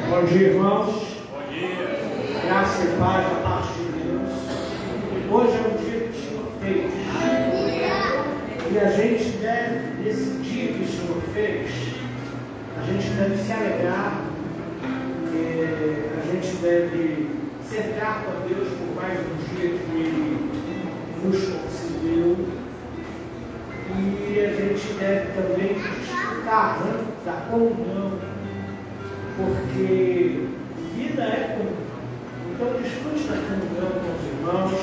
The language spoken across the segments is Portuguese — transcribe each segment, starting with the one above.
Bom dia, irmãos. Bom dia. Graça e paz da parte de Deus. Hoje é um dia que o Senhor fez. E a gente deve, nesse dia que o Senhor fez, a gente deve se alegrar, a gente deve ser grato a Deus por mais um dia que Ele nos concedeu. E a gente deve também desfrutar, né, da comunhão, porque vida é comum. Então desfrute da comunhão com os irmãos.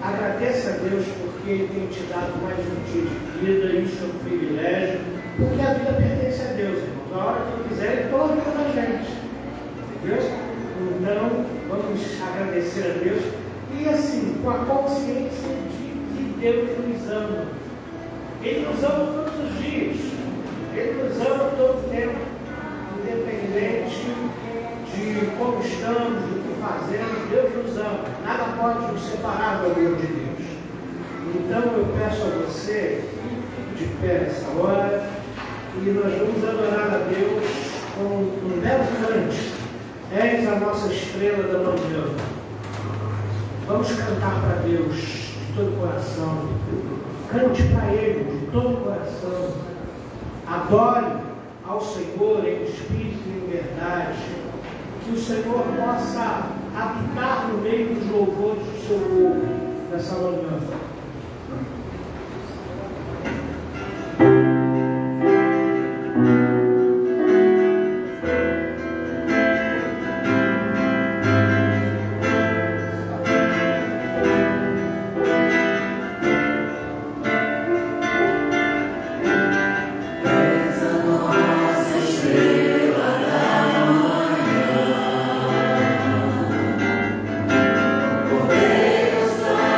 Agradeça a Deus porque Ele tem te dado mais um dia de vida. Isso é um privilégio, porque a vida pertence a Deus, irmãos. Na hora que Ele quiser, Ele coloca a vida da gente. Entendeu? Então vamos agradecer a Deus e assim, com a consciência de que Deus nos ama. Ele nos ama todos os dias. Ele nos ama todo o tempo. Independente de como estamos, do que fazemos, Deus nos ama. Nada pode nos separar do amor de Deus. Então eu peço a você, de pé nessa hora, e nós vamos adorar a Deus com um belo cântico. És a nossa estrela da manhã. Vamos cantar para Deus de todo o coração. Cante para Ele de todo o coração. Adore ao Senhor em espírito e em verdade, que o Senhor possa habitar no meio dos louvores do seu povo nessa manhã. Deus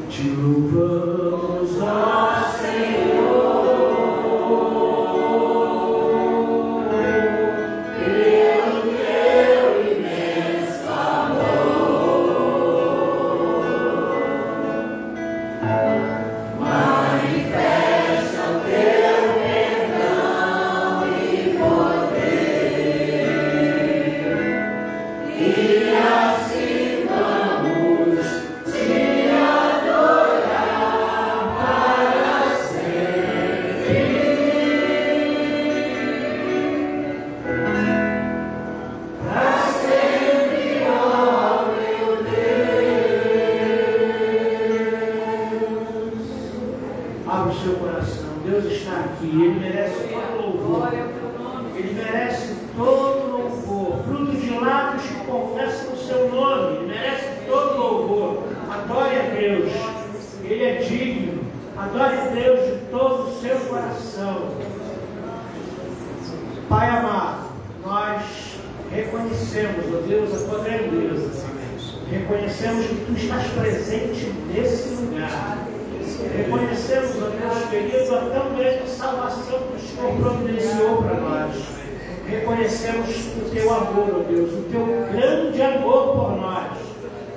Te louvamos, ó Senhor. Pai amado, nós reconhecemos, ó Deus, a tua grandeza. Reconhecemos que tu estás presente nesse lugar. Reconhecemos, ó Deus querido, a tão grande salvação que o Senhor providenciou para nós. Reconhecemos o teu amor, ó Deus, o teu grande amor por nós.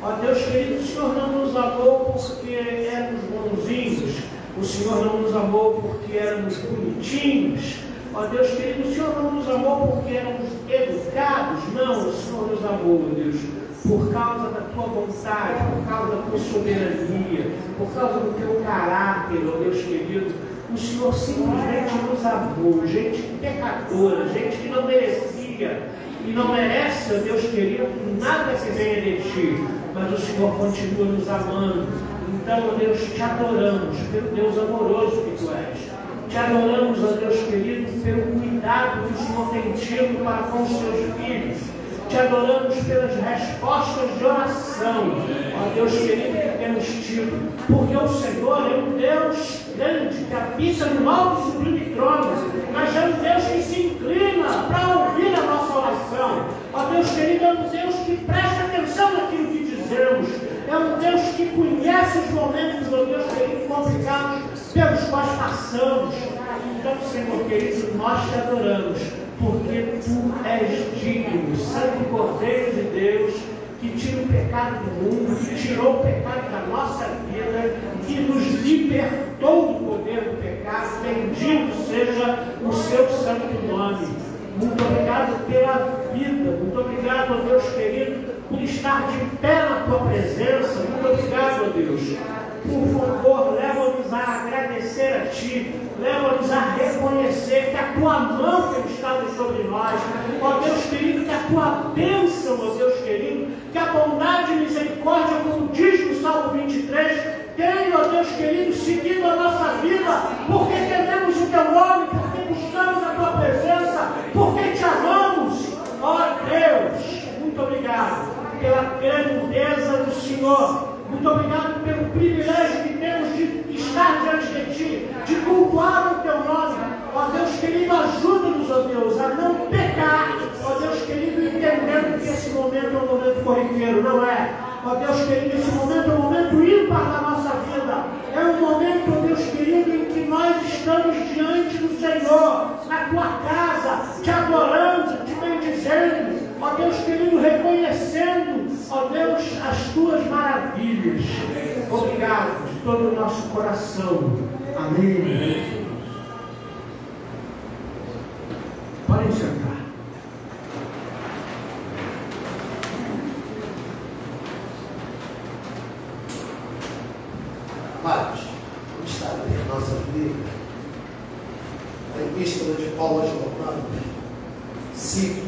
Ó Deus querido, o Senhor não nos amou porque éramos bonzinhos. O Senhor não nos amou porque éramos bonitinhos. Ó Deus querido, o Senhor não nos amou porque éramos educados. Não, o Senhor nos amou, ó Deus, por causa da tua vontade, por causa da tua soberania, por causa do teu caráter, ó Deus querido. O Senhor simplesmente nos amou, gente pecadora, gente que não merecia e não merece, ó Deus querido, nada que venha de ti, mas o Senhor continua nos amando. Então, ó Deus, te adoramos pelo Deus amoroso que tu és. Te adoramos, ó Deus querido, pelo cuidado que o Senhor tem tido para com os seus filhos. Te adoramos pelas respostas de oração, ó Deus querido, que temos tido. Porque o Senhor é um Deus grande, que habita no alto e sublime trono. Mas é um Deus que se inclina para ouvir a nossa oração. Ó Deus querido, é um Deus que presta atenção naquilo que dizemos. É um Deus que conhece os momentos, ó Deus querido, complicados pelos quais passamos. Então, Senhor querido, nós te adoramos, porque tu és digno, Santo Cordeiro de Deus, que tira o pecado do mundo, que tirou o pecado da nossa vida, que nos libertou do poder do pecado. Bendito seja o seu santo nome. Muito obrigado pela vida, muito obrigado, ó Deus querido, por estar de pé na tua presença. Muito obrigado, ó Deus. Por favor, leva-nos a agradecer a ti, leva-nos a reconhecer que a tua mão tem estado sobre nós, ó Deus querido, que a tua bênção, ó Deus querido, que a bondade e misericórdia, como diz no Salmo 23, tem, ó Deus querido, seguido a nossa vida, porque tememos o teu nome, porque buscamos a tua presença, porque te amamos, ó Deus. Muito obrigado pela grandeza do Senhor. Muito obrigado pelo privilégio que temos de estar diante de ti, de cultuar o teu nome. Ó Deus querido, ajuda-nos, ó Deus, a não pecar. Ó Deus querido, entendendo que esse momento é um momento corriqueiro, não é? Ó Deus querido, esse momento é um momento ímpar da nossa vida. É um momento, ó Deus querido, em que nós estamos diante do Senhor, na tua casa, te adorando, te bendizendo. Ó Deus querido, reconhecendo, ó Deus, as tuas maravilhas. Obrigado de todo o nosso coração. Amém. Podem sentar. Amados, vamos estar em nossa Bíblia, a Epístola de Paulo aos Romanos, 5,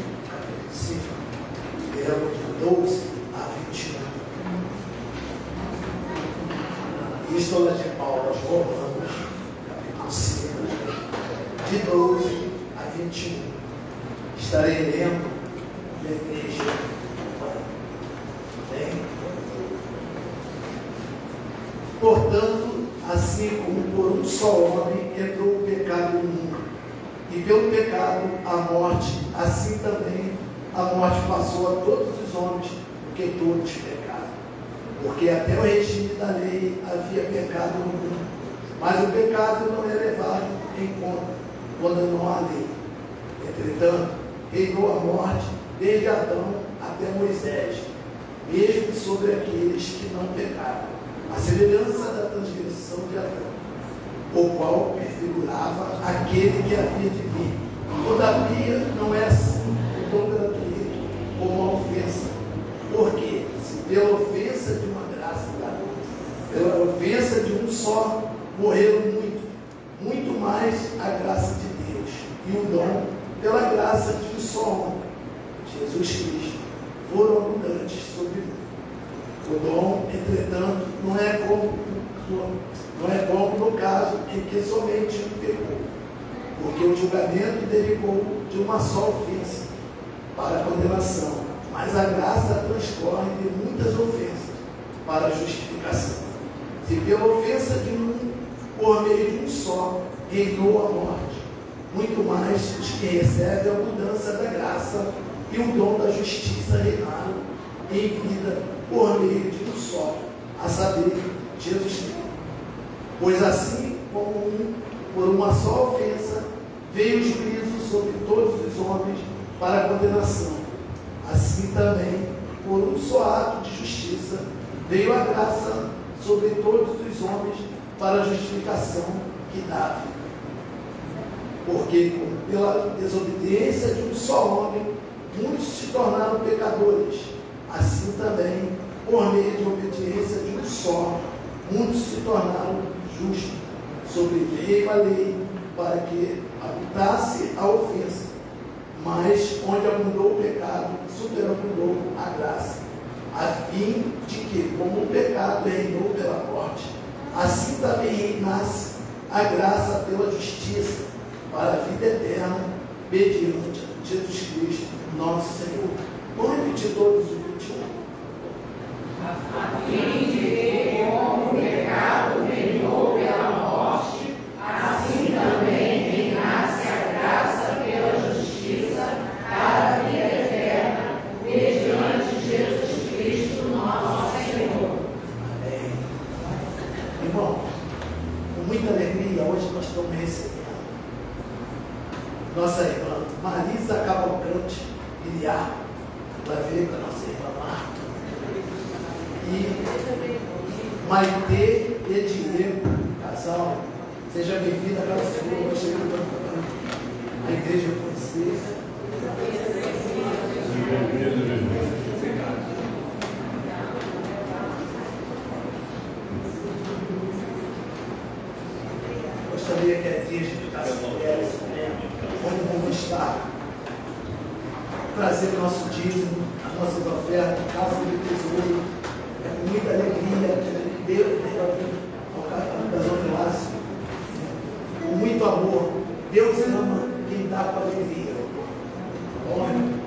versos de 12 a 21. Epístola de Paulo aos Romanos, capítulo 5, de 12 a 21. Estarei lendo da igreja. Amém? Portanto, assim como por um só homem entrou o pecado no mundo, e pelo pecado a morte, assim também a morte passou a todos os homens, porque todos pecaram. porque até o regime da lei havia pecado no mundo. Mas o pecado não é levado em conta quando não há lei. Entretanto, reinou a morte desde Adão até Moisés, mesmo sobre aqueles que não pecaram, a semelhança da transgressão de Adão, o qual prefigurava aquele que havia de vir. Todavia, não é assim tão gratuito como a ofensa, porque se pela ofensa de uma graça, pela ofensa de um só, morreram muito mais a graça de Deus e o dom pela graça de um só homem, Jesus Cristo, foram abundantes sobre mim. O dom, entretanto, não é como no caso em que somente um pecou, porque o julgamento derivou de uma só ofensa para a condenação, mas a graça transcorre de muitas ofensas para a justificação. Se pela ofensa de um, por meio de um só, reinou a morte, muito mais os que recebem a abundância da graça e o dom da justiça reinaram em vida por meio de um só, a saber, Jesus Cristo. Pois assim como por uma só ofensa veio o juízo sobre todos os homens para a condenação, assim também por um só ato de justiça veio a graça sobre todos os homens para a justificação que dá vida. Porque pela desobediência de um só homem muitos se tornaram pecadores, assim também por meio de obediência de um só muitos se tornaram justos. Sobreveio a lei para que abundasse a ofensa, mas onde abundou o pecado, superabundou a graça, a fim de que, como o pecado reinou pela morte, assim também reinasse a graça pela justiça, para a vida eterna, mediante Jesus Cristo, nosso Senhor. Vamos repetir todos os 21. A fim de que, como o pecado reinou pela morte, assim também reinasse a graça pela justiça, para a vida eterna, mediante Jesus Cristo, nosso Senhor. Amém. Irmão, com muita alegria, hoje nós estamos recebendo nossa irmã Marisa Cavalcante Iliar, ela veio com a nossa irmã Marta, e Maitê e Diego, casal. Seja bem-vinda, cara, Senhor, vai chegar a igreja conhecer. Gostaria que a igreja ficasse com elas, onde vamos estar, trazer o nosso dízimo, as nossas ofertas, casa de tesouro, com muita alegria, que Deus das outras, com muito amor. Deus ama quem dá com alegria. Olha.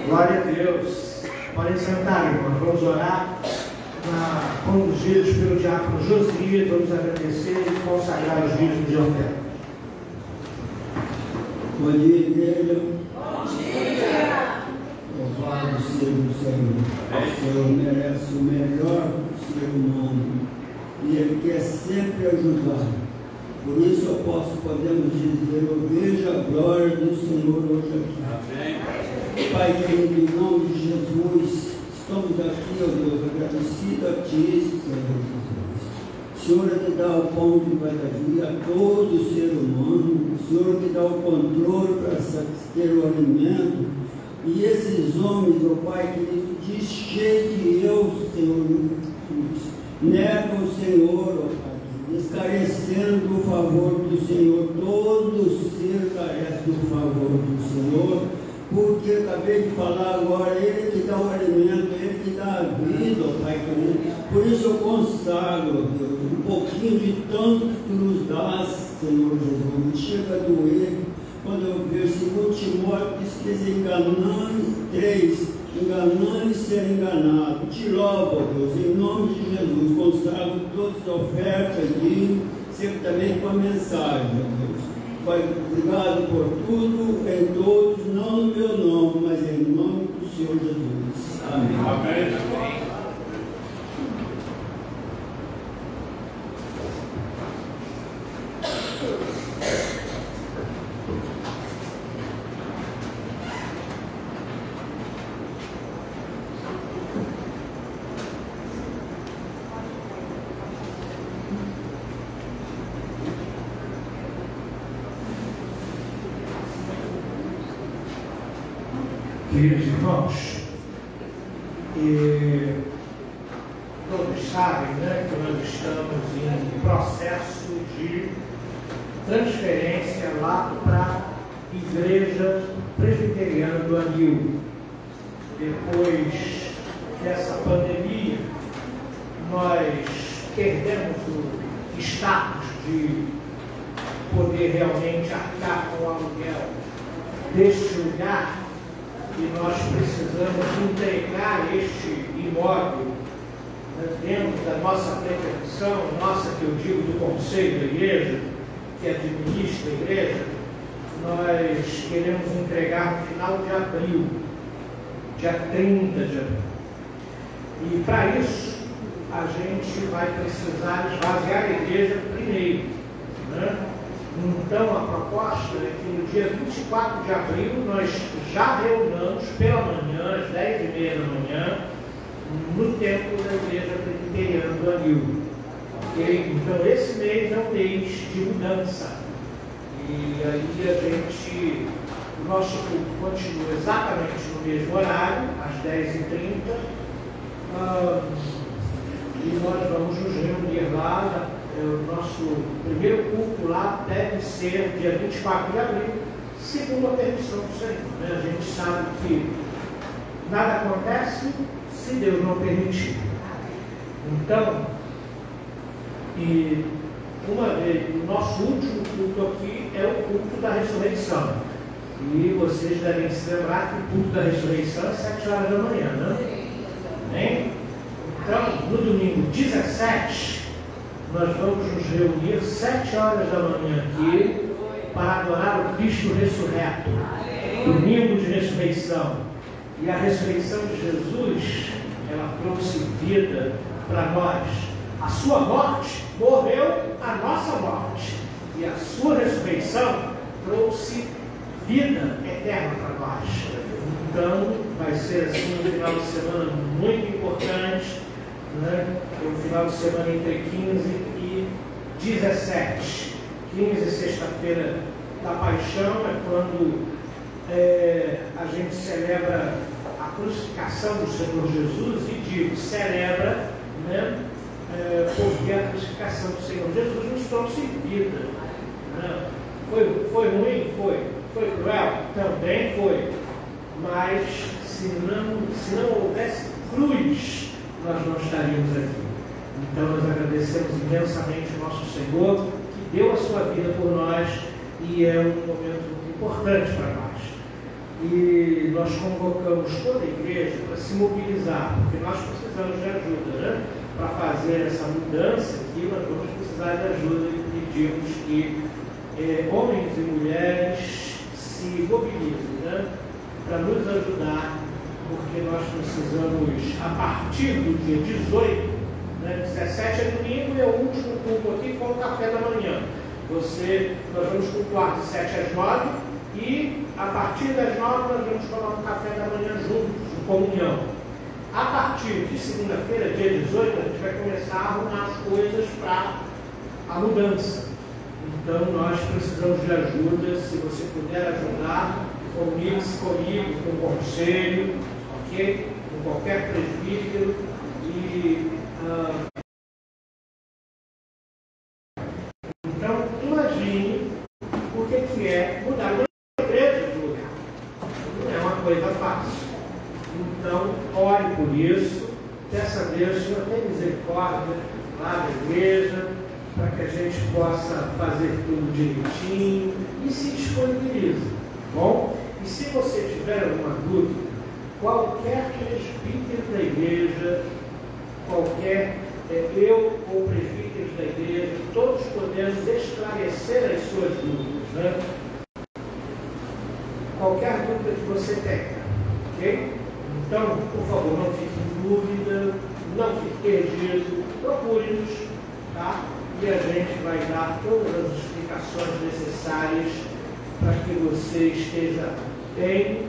Glória a Deus. Podem sentar, irmãos. Vamos orar, conduzidos pelo diácono Josias. Vamos agradecer e consagrar os dízimos de oferta. Bom dia, igreja. Bom dia. Louvado seja o Senhor. O Senhor merece o melhor do ser humano e Ele quer sempre ajudar. Por isso podemos dizer, eu vejo a glória do Senhor hoje aqui. Amém. Pai querido, em nome de Jesus, estamos aqui, ó Deus, agradecidos a Ti, Senhor Jesus. Senhor é que dá o pão de cada dia a todo ser humano, o Senhor que dá o controle para ter o alimento. E esses homens, ó Pai querido, diz cheio de eu, Senhor Jesus, negam o Senhor, ó Pai, escarecendo do favor do Senhor. Todo ser carece do favor do Senhor, porque acabei de falar agora, Ele que dá o alimento, Ele que dá a vida, ó Pai querido. Por isso eu consagro, Deus, um pouquinho de tanto que Tu nos dás, Senhor Jesus. Chega a doer quando eu vejo 2 Timóteo diz que enganando 3, enganando e ser enganado. Te louvo, ó Deus, em nome de Jesus, consagro todas as ofertas e sempre também com a mensagem, ó Deus. Pai, obrigado por tudo, em todos, não no meu nome, mas em nome do Senhor Jesus. Amém. Amém. Queridos irmãos, todos sabem, né, que nós estamos em processo de transferência lá para a Igreja Presbiteriana do Anil. Depois dessa pandemia, nós perdemos o status de poder realmente arcar com o aluguel deste lugar. E nós precisamos entregar este imóvel, né, dentro da nossa pretensão, nossa que eu digo do Conselho da Igreja, que administra a Igreja. Nós queremos entregar no final de abril, dia 30 de abril. E para isso, a gente vai precisar esvaziar a Igreja primeiro, né? Então, a proposta é que no dia 24 de abril nós já reunamos pela manhã, às 10h30 da manhã, no templo da Igreja Presbiteriana do Anil. Okay? Então, esse mês é um mês de mudança. E aí o nosso culto continua exatamente no mesmo horário, às 10h30. E nós vamos nos reunir lá. O nosso primeiro culto lá deve ser dia 24 de abril, segundo a permissão do Senhor. Né? A gente sabe que nada acontece se Deus não permitir. Então, uma vez, o nosso último culto aqui é o culto da ressurreição. E vocês devem se lembrar que o culto da ressurreição é 7 horas da manhã, né? Amém? Então, no domingo 17, nós vamos nos reunir 7 horas da manhã aqui para adorar o Cristo ressurreto. Domingo de ressurreição. E a ressurreição de Jesus, ela trouxe vida para nós. A sua morte morreu a nossa morte. E a sua ressurreição trouxe vida eterna para nós. Então, vai ser assim um final de semana muito importante. Né? Um final de semana entre 15 e 17. 15, sexta-feira da Paixão, é quando a gente celebra a crucificação do Senhor Jesus e digo, celebra, né? Porque a crucificação do Senhor Jesus nos trouxe vida. Né? Foi ruim? Foi. Foi cruel? Também foi. Mas se não houvesse cruz, nós não estaríamos aqui. Então nós agradecemos imensamente o nosso Senhor, que deu a sua vida por nós, e é um momento muito importante para nós. E nós convocamos toda a igreja para se mobilizar, porque nós precisamos de ajuda, né? Para fazer essa mudança aqui, nós vamos precisar de ajuda e pedimos que homens e mulheres se mobilizem, né? Para nos ajudar, porque nós precisamos, a partir do dia 18, né, 17 é domingo e é o último culto aqui com o café da manhã. Nós vamos cultuar de 7 às 9 e a partir das 9 nós vamos tomar um café da manhã juntos, de comunhão. A partir de segunda-feira, dia 18, a gente vai começar a arrumar as coisas para a mudança. Então nós precisamos de ajuda. Se você puder ajudar, comunique-se comigo, com o conselho, ok? Com qualquer presbítero. Então, imagine o que é mudar uma igreja de lugar. Não é uma coisa fácil. Então, ore por isso. Peça a Deus, Senhor, tenha misericórdia lá da igreja, para que a gente possa fazer tudo direitinho e se disponibilize. Bom? E se você tiver alguma dúvida, qualquer presbítero da igreja, eu ou presbíteros da igreja, todos podemos esclarecer as suas dúvidas, né? Qualquer dúvida que você tenha, ok? Então, por favor, não fique em dúvida, não fique perdido, procure-nos, tá? E a gente vai dar todas as explicações necessárias para que você esteja bem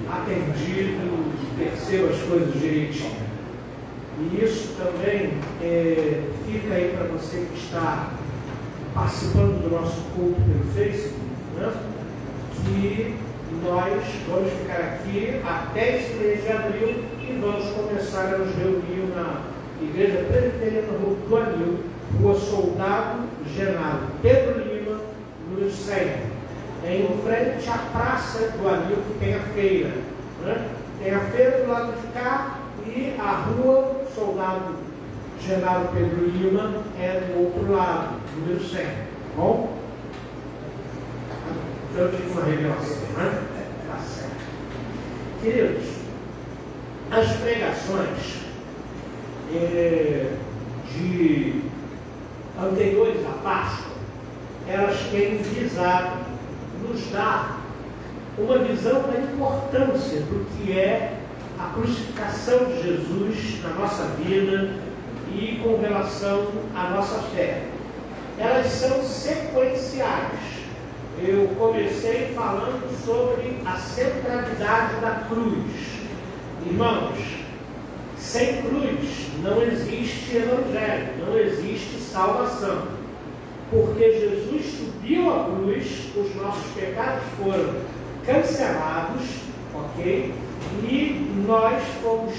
atendido, perceba as coisas direitinho. E isso também fica aí para você que está participando do nosso culto pelo Facebook, né? Que nós vamos ficar aqui até esse mês de abril e vamos começar a nos reunir na Igreja Presbiteriana do Anil, Rua Soldado Genaro Pedro Lima, número 100, em frente à Praça do Anil, que tem a feira, né? Tem a feira do lado de cá e a Rua Soldado Genaro Pedro Lima é do outro lado, número 100. Bom? Eu tive uma revelação, né? Tá certo. Queridos, as pregações de anteriores à Páscoa, elas têm visado nos dar uma visão da importância do que é a crucificação de Jesus na nossa vida e com relação à nossa fé. Elas são sequenciais. Eu comecei falando sobre a centralidade da cruz. Irmãos, sem cruz não existe evangelho, não existe salvação. Porque Jesus subiu à cruz, os nossos pecados foram cancelados, ok? E nós fomos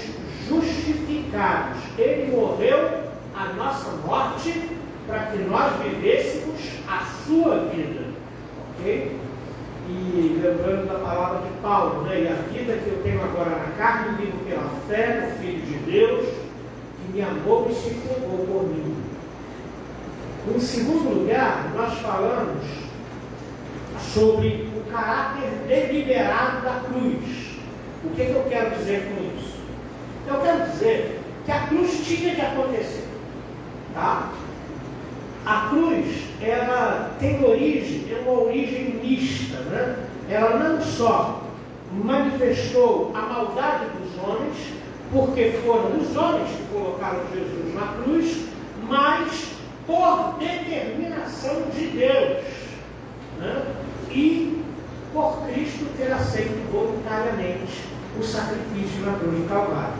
justificados. Ele morreu a nossa morte para que nós vivêssemos a sua vida, ok? E lembrando da palavra de Paulo, né? E a vida que eu tenho agora na carne, vivo pela fé no Filho de Deus, que me amou e se entregou por mim. Em segundo lugar, nós falamos sobre o caráter deliberado da cruz. O que eu quero dizer com isso? Eu quero dizer que a cruz tinha de acontecer, tá? A cruz, ela tem origem, é uma origem mista, né? Ela não só manifestou a maldade dos homens, porque foram os homens que colocaram Jesus na cruz, mas por determinação de Deus, né? E por Cristo ter aceito voluntariamente o sacrifício na cruz do Calvário.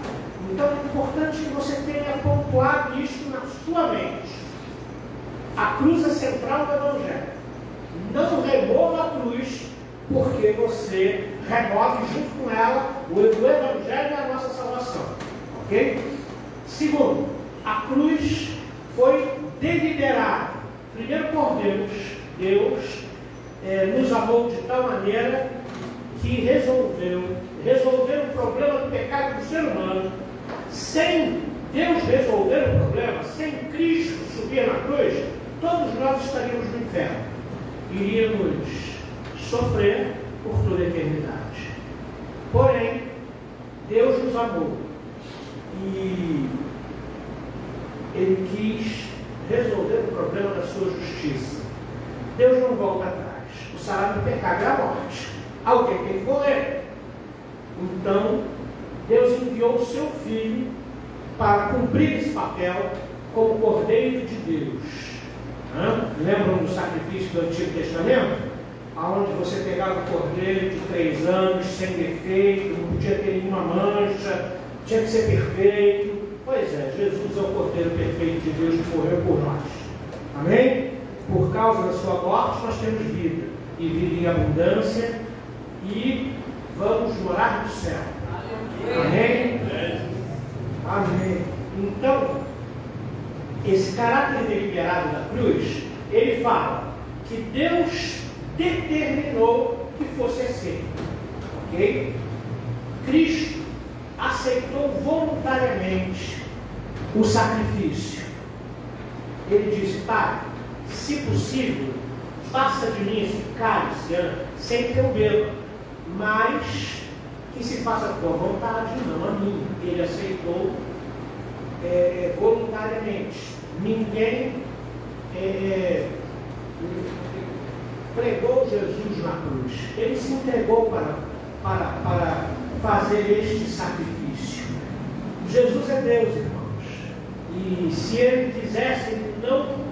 Então é importante que você tenha pontuado isso na sua mente. A cruz é central do Evangelho. Não remova a cruz, porque você remove junto com ela o Evangelho e a nossa salvação. Ok? Segundo, a cruz foi deliberada, primeiro por Deus Deus nos amou de tal maneira que resolveu o problema do pecado do ser humano. Sem Deus resolver o problema, sem Cristo subir na cruz, todos nós estaríamos no inferno. Iríamos sofrer por toda a eternidade. Porém, Deus nos amou e Ele quis resolver o problema da sua justiça. Deus não volta atrás. O salário do pecado é a morte. Alguém tem que morrer. Então, Deus enviou o seu Filho para cumprir esse papel como Cordeiro de Deus. Lembram do sacrifício do Antigo Testamento? Onde você pegava o cordeiro de 3 anos, sem defeito, não podia ter nenhuma mancha, tinha que ser perfeito. Pois é, Jesus é o Cordeiro perfeito de Deus que morreu por nós. Amém? Por causa da sua morte nós temos vida, e vida em abundância, e vamos morar no céu. Amém? Amém. Então, esse caráter deliberado da cruz, ele fala que Deus determinou que fosse assim. Ok? Cristo aceitou voluntariamente o sacrifício. Ele disse: Pai, se possível, passa de mim esse cálice sem que eu beba, mas que se faça a tua vontade, não a minha. Ele aceitou voluntariamente. Ninguém pregou Jesus na cruz. Ele se entregou para fazer este sacrifício. Jesus é Deus, irmãos. E se ele quisesse, ele não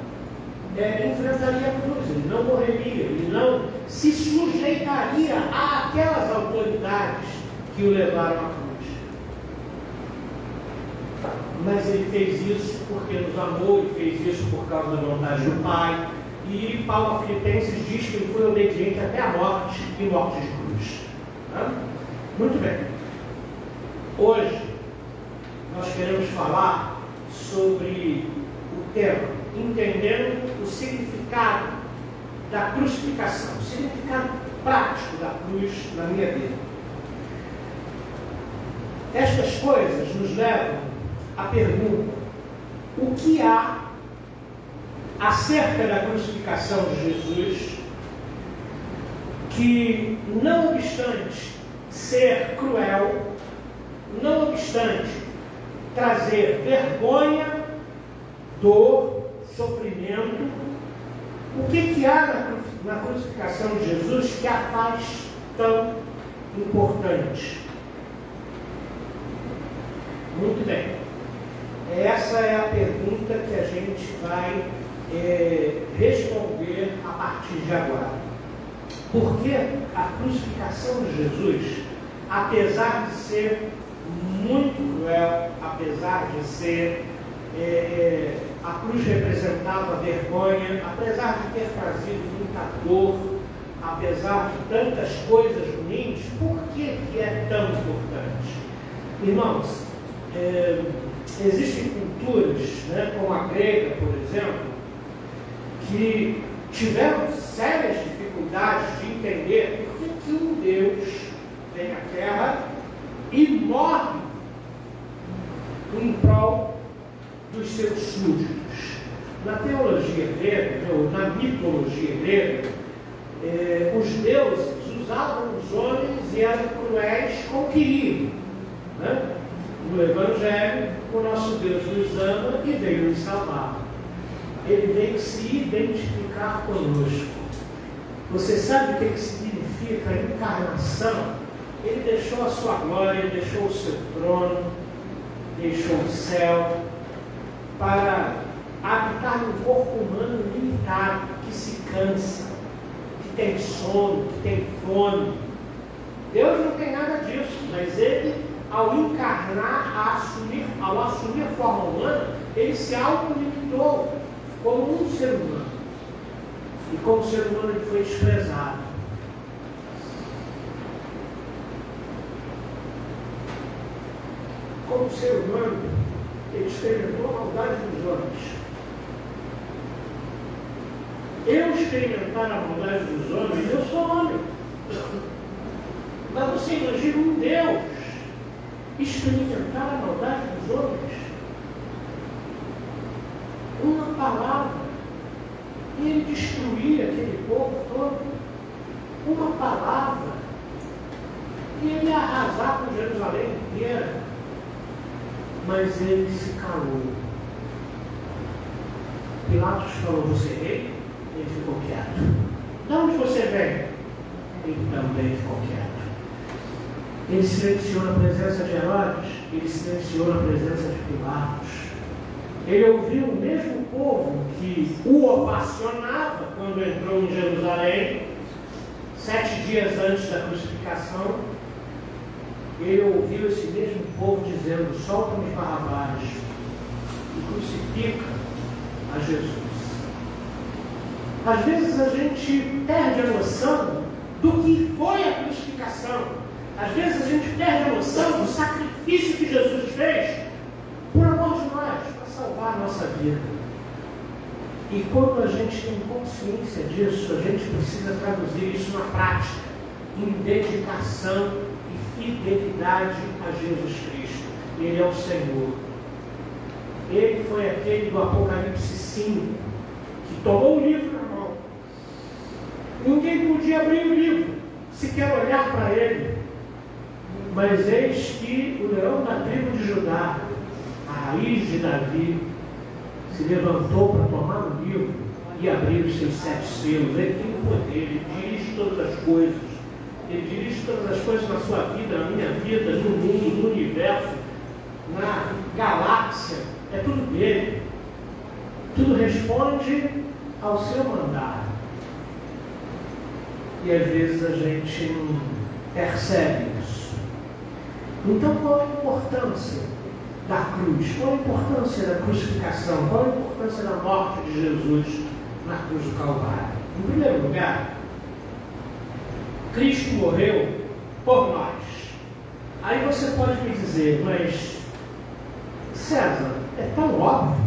enfrentaria a cruz, ele não morreria, ele não se sujeitaria àquelas autoridades que o levaram à cruz. Mas ele fez isso porque nos amou, e fez isso por causa da vontade do Pai. E Paulo aos Filipenses diz que ele foi obediente até a morte, e morte de cruz. Muito bem. Hoje nós queremos falar sobre o tema, entendendo o significado da crucificação, o significado prático da cruz na minha vida. Estas coisas nos levam à pergunta: o que há acerca da crucificação de Jesus que, não obstante ser cruel, não obstante trazer vergonha, dor, sofrimento, o que há na crucificação de Jesus que a faz tão importante? Muito bem. Essa é a pergunta que a gente vai responder a partir de agora. Porque a crucificação de Jesus, apesar de ser muito cruel, apesar de ser a cruz representava vergonha, apesar de ter trazido muita dor, apesar de tantas coisas ruins, por que é tão importante? Irmãos, existem culturas, como a grega, por exemplo, que tiveram sérias dificuldades de entender por que um Deus vem à Terra e morre em prol dos seus súditos. Na teologia grega, ou na mitologia grega, os deuses usavam os homens e eram cruéis como queriam. No Evangelho, o nosso Deus nos ama e veio nos salvar. Ele veio se identificar conosco. Você sabe o que significa a encarnação? Ele deixou a sua glória, ele deixou o seu trono, deixou o céu, para habitar num corpo humano limitado, que se cansa, que tem sono, que tem fome. Deus não tem nada disso, mas ele, ao encarnar, ao assumir forma humana, ele se auto-limitou como um ser humano. E como ser humano ele foi desprezado. Como ser humano, ele experimentou a maldade dos homens. eu experimentar a maldade dos homens, eu sou homem. Mas você imagina um Deus experimentar a maldade dos homens? Uma palavra, e ele destruir aquele povo todo. Uma palavra, e ele arrasar com Jerusalém inteira. Mas ele se calou. Pilatos falou: você é rei? Ele ficou quieto. De onde você vem? Ele também ficou quieto. Ele silenciou na presença de Herodes, ele silenciou na presença de Pilatos. Ele ouviu o mesmo povo que o ovacionava quando entrou em Jerusalém, 7 dias antes da crucificação. Ele ouviu esse mesmo povo dizendo: solta-me Barrabás e crucifica a Jesus. Às vezes a gente perde a noção do que foi a crucificação. Às vezes a gente perde a noção do sacrifício que Jesus fez por amor de nós, para salvar a nossa vida. E quando a gente tem consciência disso, a gente precisa traduzir isso na prática, em dedicação e fidelidade a Jesus Cristo. Ele é o Senhor. Ele foi aquele do Apocalipse 5, que tomou o livro na mão. Ninguém podia abrir o livro, sequer olhar para ele. Mas eis que o leão da tribo de Judá, a raiz de Davi, se levantou para tomar o livro e abrir os seus 7 selos. Ele tem o poder, ele dirige todas as coisas. Ele dirige todas as coisas na sua vida, na minha vida, no mundo, no universo, na galáxia. É tudo dele. Tudo responde ao seu mandado. E às vezes a gente não percebe isso. Então, qual a importância da cruz? Qual a importância da crucificação? Qual a importância da morte de Jesus na cruz do Calvário? Em primeiro lugar, Cristo morreu por nós. Aí você pode me dizer: mas César, é tão óbvio,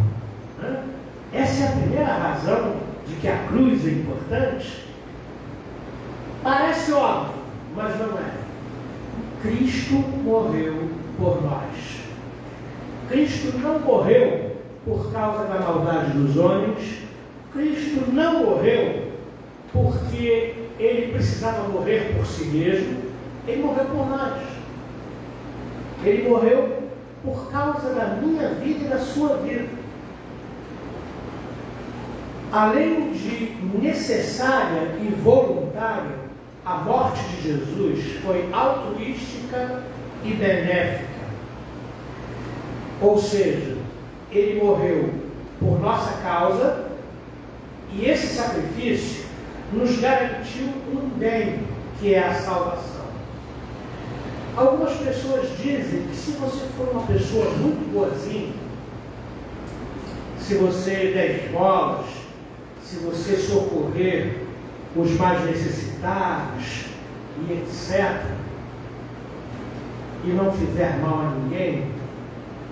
né? Essa é a primeira razão de que a cruz é importante? Parece óbvio, mas não é. Cristo morreu por nós. Cristo não morreu por causa da maldade dos homens. Cristo não morreu porque ele precisava morrer por si mesmo. Ele morreu por nós. Ele morreu por causa da minha vida e da sua vida. Além de necessária e voluntária, a morte de Jesus foi altruística e benéfica. Ou seja, ele morreu por nossa causa e esse sacrifício nos garantiu um bem, que é a salvação. Algumas pessoas dizem que se você for uma pessoa muito boazinha, se você der esmolas, se você socorrer os mais necessitados e etc., e não fizer mal a ninguém,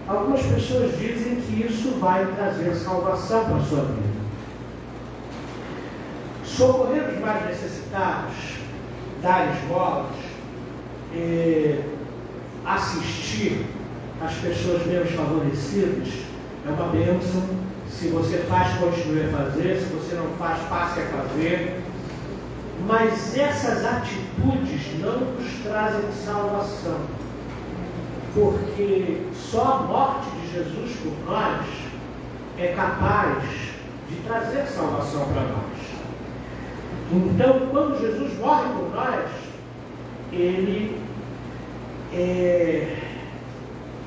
algumas pessoas dizem que isso vai trazer salvação para a sua vida. Socorrer os mais necessitados, dar esmolas, assistir as pessoas menos favorecidas é uma bênção. Se você faz, continue a fazer. Se você não faz, passe a fazer. Mas essas atitudes não nos trazem salvação, porque só a morte de Jesus por nós é capaz de trazer salvação para nós. Então, quando Jesus morre por nós, ele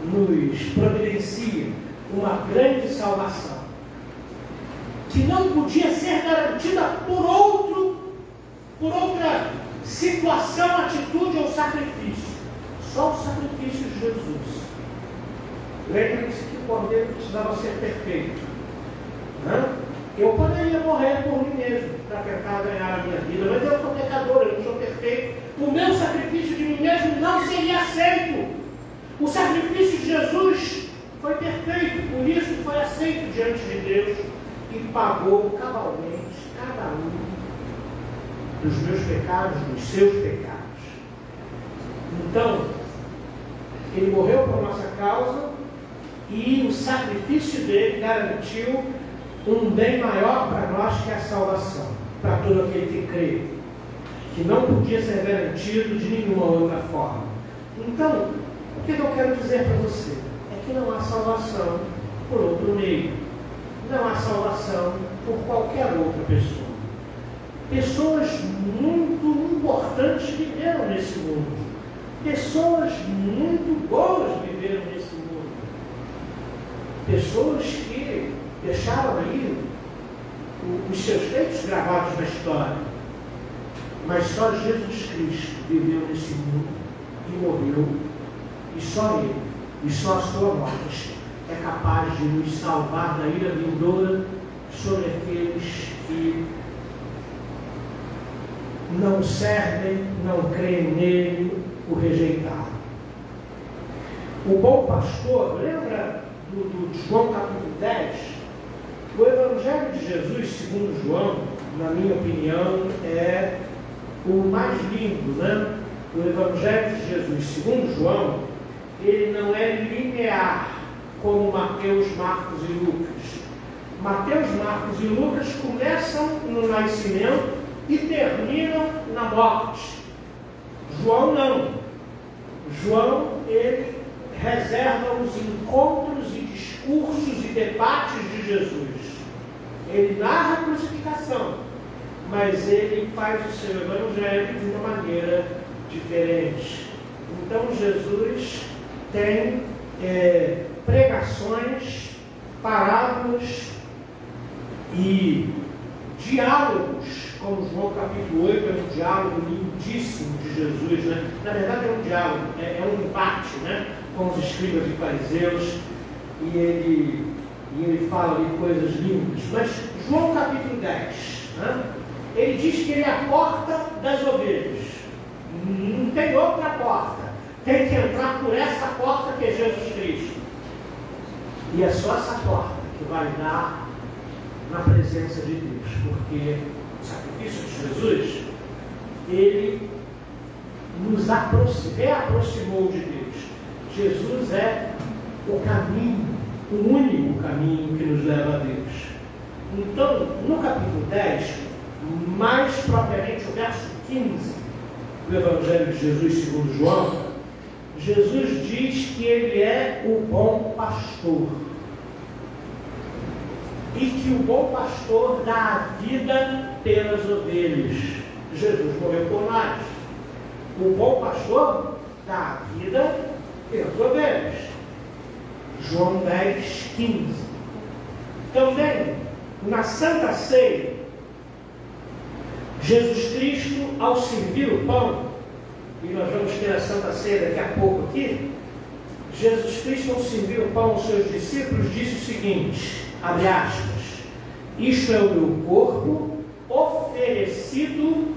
nos providencia uma grande salvação, que não podia ser garantida por outra situação, atitude ou sacrifício. Só o sacrifício de Jesus. Lembre-se que o cordeiro precisava ser perfeito. Eu poderia morrer por mim mesmo para tentar ganhar a minha vida, mas eu sou pecador, eu não sou perfeito. O meu sacrifício de mim mesmo não seria aceito. O sacrifício de Jesus foi perfeito, por isso foi aceito diante de Deus e pagou cabalmente cada cada um dos meus pecados, dos seus pecados. Então, ele morreu por nossa causa e o sacrifício dele garantiu um bem maior para nós que a salvação, para todo aquele que crê, que não podia ser garantido de nenhuma outra forma. Então, o que eu quero dizer para você é que não há salvação por outro meio, não há salvação por qualquer outra pessoa. Pessoas muito importantes viveram nesse mundo, pessoas muito boas viveram nesse mundo, pessoas que deixaram aí os seus feitos gravados na história. Mas só Jesus Cristo viveu nesse mundo e morreu, e só Ele, e só a sua morte é capaz de nos salvar da ira vindoura sobre aqueles que não servem, não creem nele, o rejeitaram. O bom pastor, lembra do João capítulo 10? O Evangelho de Jesus, segundo João, na minha opinião, é o mais lindo, né? O Evangelho de Jesus, segundo João, ele não é linear como Mateus, Marcos e Lucas. Mateus, Marcos e Lucas começam no nascimento e terminam na morte. João não. João, ele reserva os encontros e discursos e debates de Jesus. Ele narra a crucificação, mas ele faz o seu evangelho de uma maneira diferente. Então Jesus tem pregações, parábolas e diálogos, como João capítulo 8 é um diálogo lindíssimo de Jesus, né? Na verdade é um diálogo, é um embate, né? Com os escribas e fariseus, e ele fala de coisas lindas. Mas João capítulo 10, né? Ele diz que ele é a porta das ovelhas. Não tem outra porta. Tem que entrar por essa porta que é Jesus Cristo. E é só essa porta que vai dar na presença de Deus. Porque o sacrifício de Jesus, ele nos reaproximou de Deus. Jesus é o caminho, o único caminho que nos leva a Deus. Então, no capítulo 10, mais propriamente o verso 15 do Evangelho de Jesus segundo João, Jesus diz que ele é o bom pastor e que o bom pastor dá a vida pelas ovelhas. Jesus morreu por nós. O bom pastor dá a vida pelas ovelhas. João 10, 15. Também, na Santa Ceia, Jesus Cristo, ao servir o pão, e nós vamos ter a Santa Ceia daqui a pouco aqui, Jesus Cristo, ao servir o pão aos seus discípulos, disse o seguinte, abre aspas, isto é o meu corpo oferecido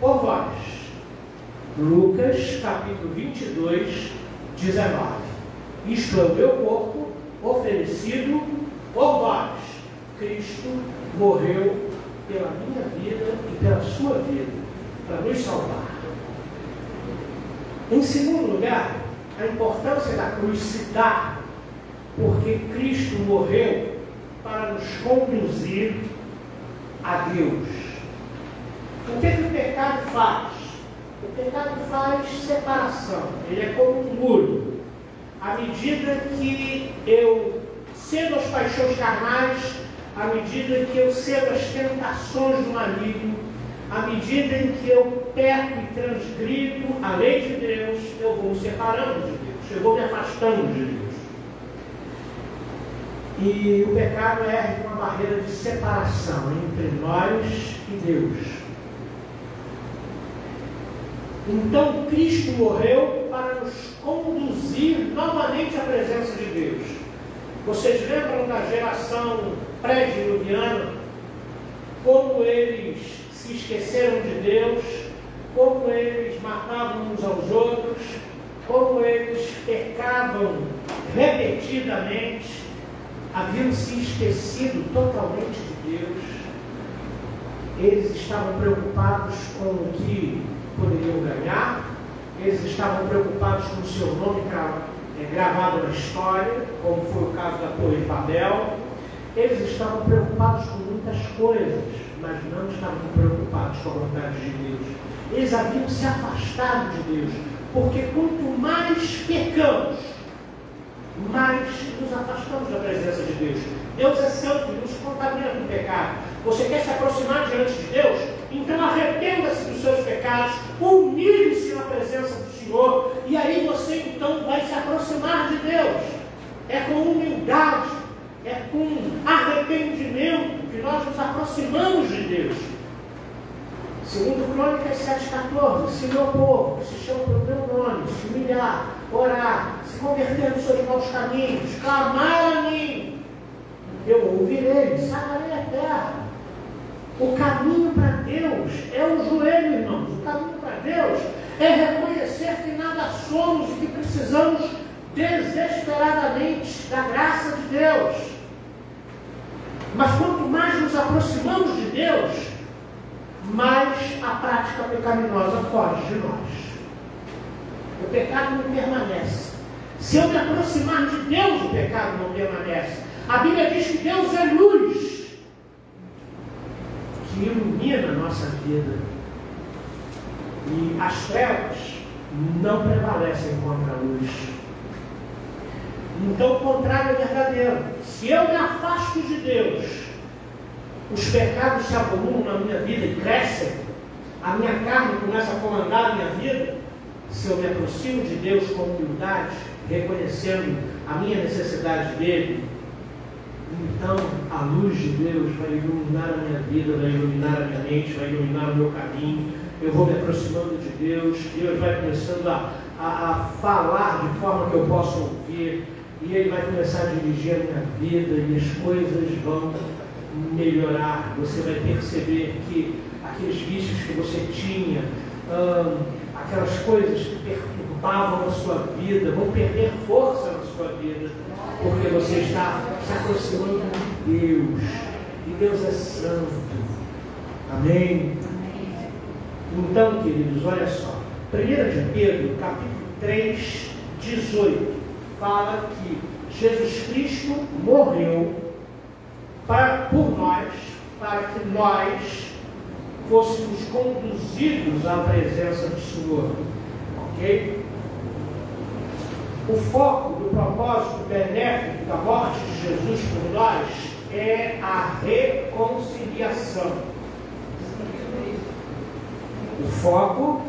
por vós. Lucas, capítulo 22, 19. Isto é o meu corpo oferecido por vós. Cristo morreu pela minha vida e pela sua vida, para nos salvar. Em segundo lugar, a importância da cruz se dá porque Cristo morreu para nos conduzir a Deus. O que o pecado faz? O pecado faz separação. Ele é como um muro. À medida que eu cedo às paixões carnais, à medida que eu cedo às tentações do maligno, à medida em que eu peco e transgrido a lei de Deus, eu vou me separando de Deus, eu vou me afastando de Deus. E o pecado é uma barreira de separação entre nós e Deus. Então Cristo morreu para nos conduzir novamente à presença de Deus. Vocês lembram da geração pré-diluviana? Como eles se esqueceram de Deus, como eles matavam uns aos outros, como eles pecavam repetidamente, haviam se esquecido totalmente de Deus. eles estavam preocupados com o que poderiam ganhar, eles estavam preocupados com o seu nome gravado na história, como foi o caso da Torre de Babel. Eles estavam preocupados com muitas coisas, mas não estavam preocupados com a vontade de Deus. Eles haviam se afastado de Deus, porque quanto mais pecamos, mais nos afastamos da presença de Deus. Deus é santo e nos contamina com o pecado. Você quer se aproximar diante de Deus? Então arrependa-se dos seus pecados, humilhe-se na presença do Senhor, e aí você então vai se aproximar de Deus. É com humildade, é com arrependimento que nós nos aproximamos de Deus. Segundo Crônicas 7,14, se meu povo, que se chama pelo meu nome, se humilhar, orar, se converter dos seus maus caminhos, clamar a mim, eu ouvirei, sararei a terra. O caminho para Deus é o joelho, irmãos. O caminho para Deus é reconhecer que nada somos e que precisamos desesperadamente da graça de Deus. Mas quanto mais nos aproximamos de Deus, mais a prática pecaminosa foge de nós. O pecado não permanece. Se eu me aproximar de Deus, o pecado não permanece. A Bíblia diz que Deus é luz, que ilumina a nossa vida. E as trevas não prevalecem contra a luz. Então o contrário é verdadeiro. Se eu me afasto de Deus, os pecados se acumulam na minha vida e crescem, a minha carne começa a comandar a minha vida. Se eu me aproximo de Deus com humildade, reconhecendo a minha necessidade dele, então a luz de Deus vai iluminar a minha vida, vai iluminar a minha mente, vai iluminar o meu caminho. Eu vou me aproximando de Deus, Deus vai começando a falar de forma que eu possa ouvir, e Ele vai começar a dirigir a minha vida, e as coisas vão melhorar. Você vai perceber que aqueles vícios que você tinha, aquelas coisas que perturbavam a sua vida, vão perder força na sua vida, porque você está se aproximando de Deus, e Deus é santo. Amém? Então, queridos, olha só, 1 de Pedro, capítulo 3, 18, fala que Jesus Cristo morreu por nós, para que nós fôssemos conduzidos à presença do Senhor. Ok? O foco do propósito benéfico da morte de Jesus por nós é a reconciliação. O foco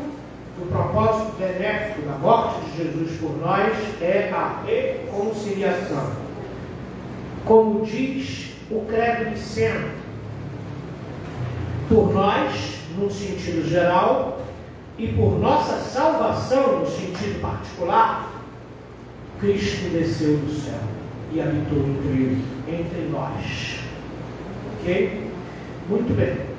do propósito benéfico da morte de Jesus por nós é a reconciliação. Como diz o credo niceno, por nós, num sentido geral, e por nossa salvação, no sentido particular, Cristo desceu do céu e habitou entre nós. Ok? Muito bem.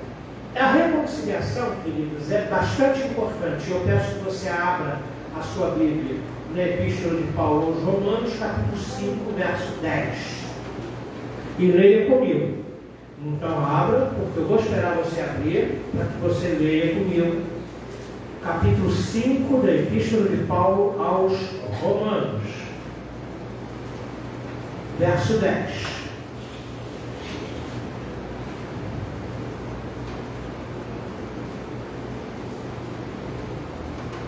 A reconciliação, queridos, é bastante importante. Eu peço que você abra a sua Bíblia na Epístola de Paulo aos Romanos, capítulo 5, verso 10. E leia comigo. Então abra, porque eu vou esperar você abrir, para que você leia comigo. Capítulo 5 da Epístola de Paulo aos Romanos, verso 10.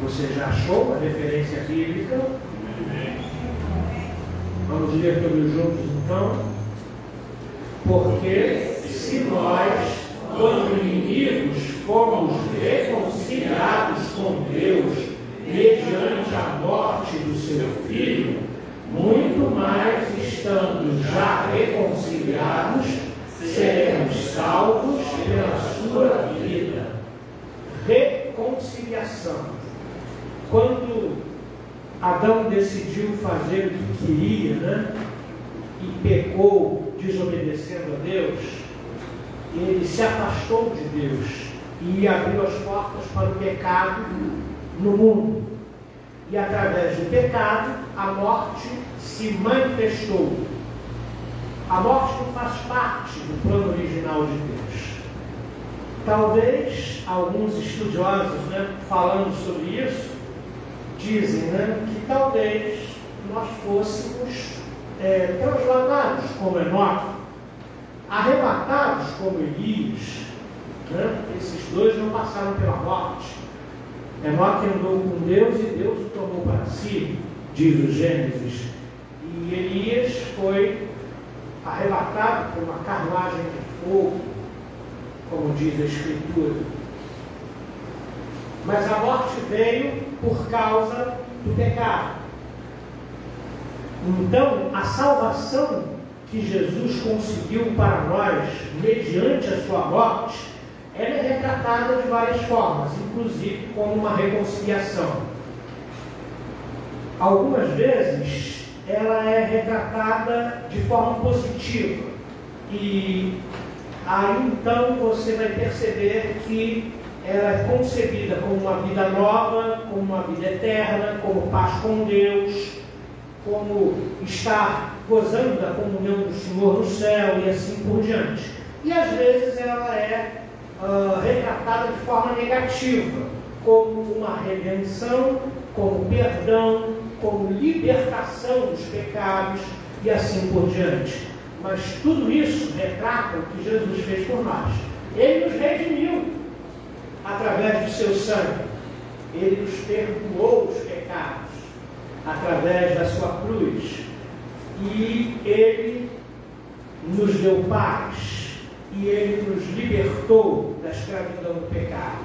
Você já achou a referência bíblica? Vamos ler todos juntos então. Porque se nós, quando inimigos, fomos reconciliados com Deus mediante a morte do seu Filho, muito mais estando já reconciliados, seremos salvos pela sua vida. Reconciliação. Quando Adão decidiu fazer o que queria, e pecou desobedecendo a Deus, ele se afastou de Deus e abriu as portas para o pecado no mundo. E através do pecado, a morte se manifestou. A morte não faz parte do plano original de Deus. Talvez alguns estudiosos, falando sobre isso, dizem, que talvez nós fôssemos transladados como Enoque, arrebatados como Elias. Esses dois não passaram pela morte. Enoque andou com Deus e Deus o tomou para si, diz o Gênesis. E Elias foi arrebatado por uma carruagem de fogo, como diz a Escritura. Mas a morte veio por causa do pecado. Então, a salvação que Jesus conseguiu para nós, mediante a sua morte, ela é retratada de várias formas, inclusive como uma reconciliação. Algumas vezes, ela é retratada de forma positiva. E aí, então, você vai perceber que ela é concebida como uma vida nova, como uma vida eterna, como paz com Deus, como estar gozando da comunhão do Senhor no céu e assim por diante. E às vezes ela é retratada de forma negativa, como uma redenção, como perdão, como libertação dos pecados e assim por diante. Mas tudo isso retrata o que Jesus fez por nós. Ele nos redimiu através do seu sangue. Ele nos perdoou os pecados através da sua cruz. E Ele nos deu paz. E Ele nos libertou da escravidão do pecado.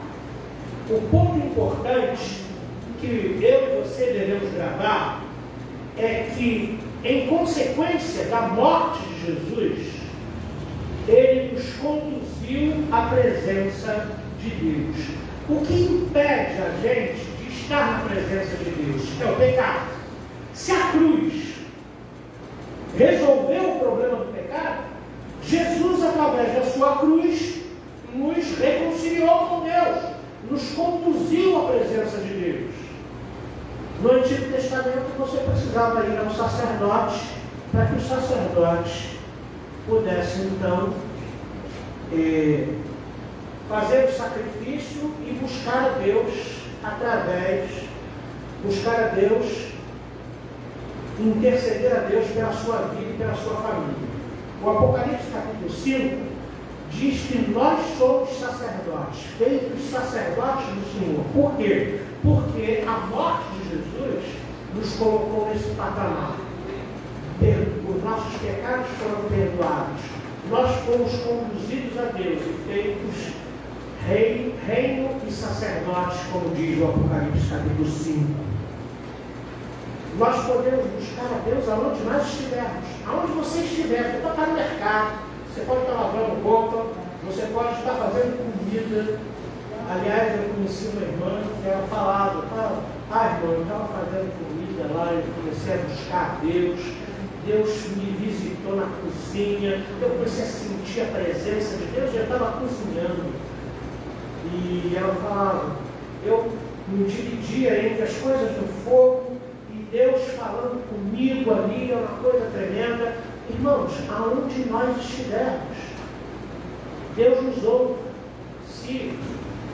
O ponto importante que eu e você devemos gravar é que, em consequência da morte de Jesus, Ele nos conduziu à presença de Deus. O que impede a gente de estar na presença de Deus é o pecado. Se a cruz resolveu o problema do pecado, Jesus, através da sua cruz, nos reconciliou com Deus, nos conduziu à presença de Deus. No Antigo Testamento, você precisava ir ao sacerdote, para que o sacerdote pudesse, então, fazer o sacrifício e buscar a Deus, interceder a Deus pela sua vida e pela sua família. O Apocalipse capítulo 5 diz que nós somos sacerdotes, feitos sacerdotes do Senhor. Por quê? Porque a morte de Jesus nos colocou nesse patamar. Os nossos pecados foram perdoados. Nós fomos conduzidos a Deus e feitos reino e sacerdotes, como diz o Apocalipse capítulo 5. Nós podemos buscar a Deus aonde nós estivermos. Aonde você estiver, você pode estar no mercado, você pode estar lavando roupa, você pode estar fazendo comida. Aliás, eu conheci uma irmã que ela falava, irmã, eu estava fazendo comida lá, eu comecei a buscar a Deus, Deus me visitou na cozinha, eu comecei a sentir a presença de Deus, eu estava cozinhando. E ela falava, eu me dividia entre as coisas do fogo e Deus falando comigo ali, é uma coisa tremenda. Irmãos, aonde nós estivermos, Deus nos ouve. Se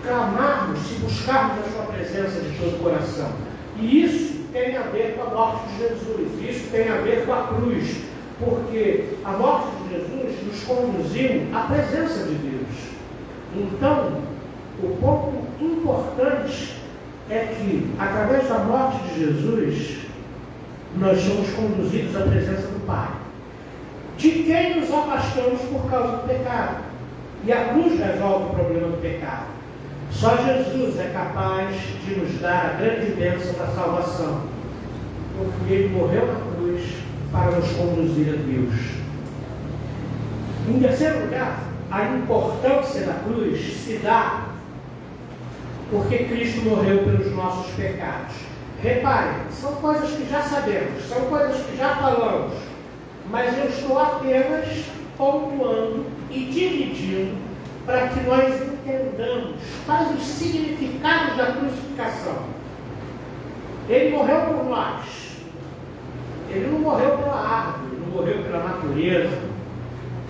clamarmos, se buscarmos a sua presença de todo o coração. E isso tem a ver com a morte de Jesus, isso tem a ver com a cruz, porque a morte de Jesus nos conduziu à presença de Deus. Então, o ponto importante é que, através da morte de Jesus, nós somos conduzidos à presença do Pai, de quem nos afastamos por causa do pecado. E a cruz resolve o problema do pecado. Só Jesus é capaz de nos dar a grande bênção da salvação, porque Ele morreu na cruz para nos conduzir a Deus. Em terceiro lugar, a importância da cruz se dá porque Cristo morreu pelos nossos pecados. Reparem, são coisas que já sabemos, são coisas que já falamos, mas eu estou apenas pontuando e dividindo para que nós entendamos quais os significados da crucificação. Ele morreu por nós. Ele não morreu pela árvore, não morreu pela natureza.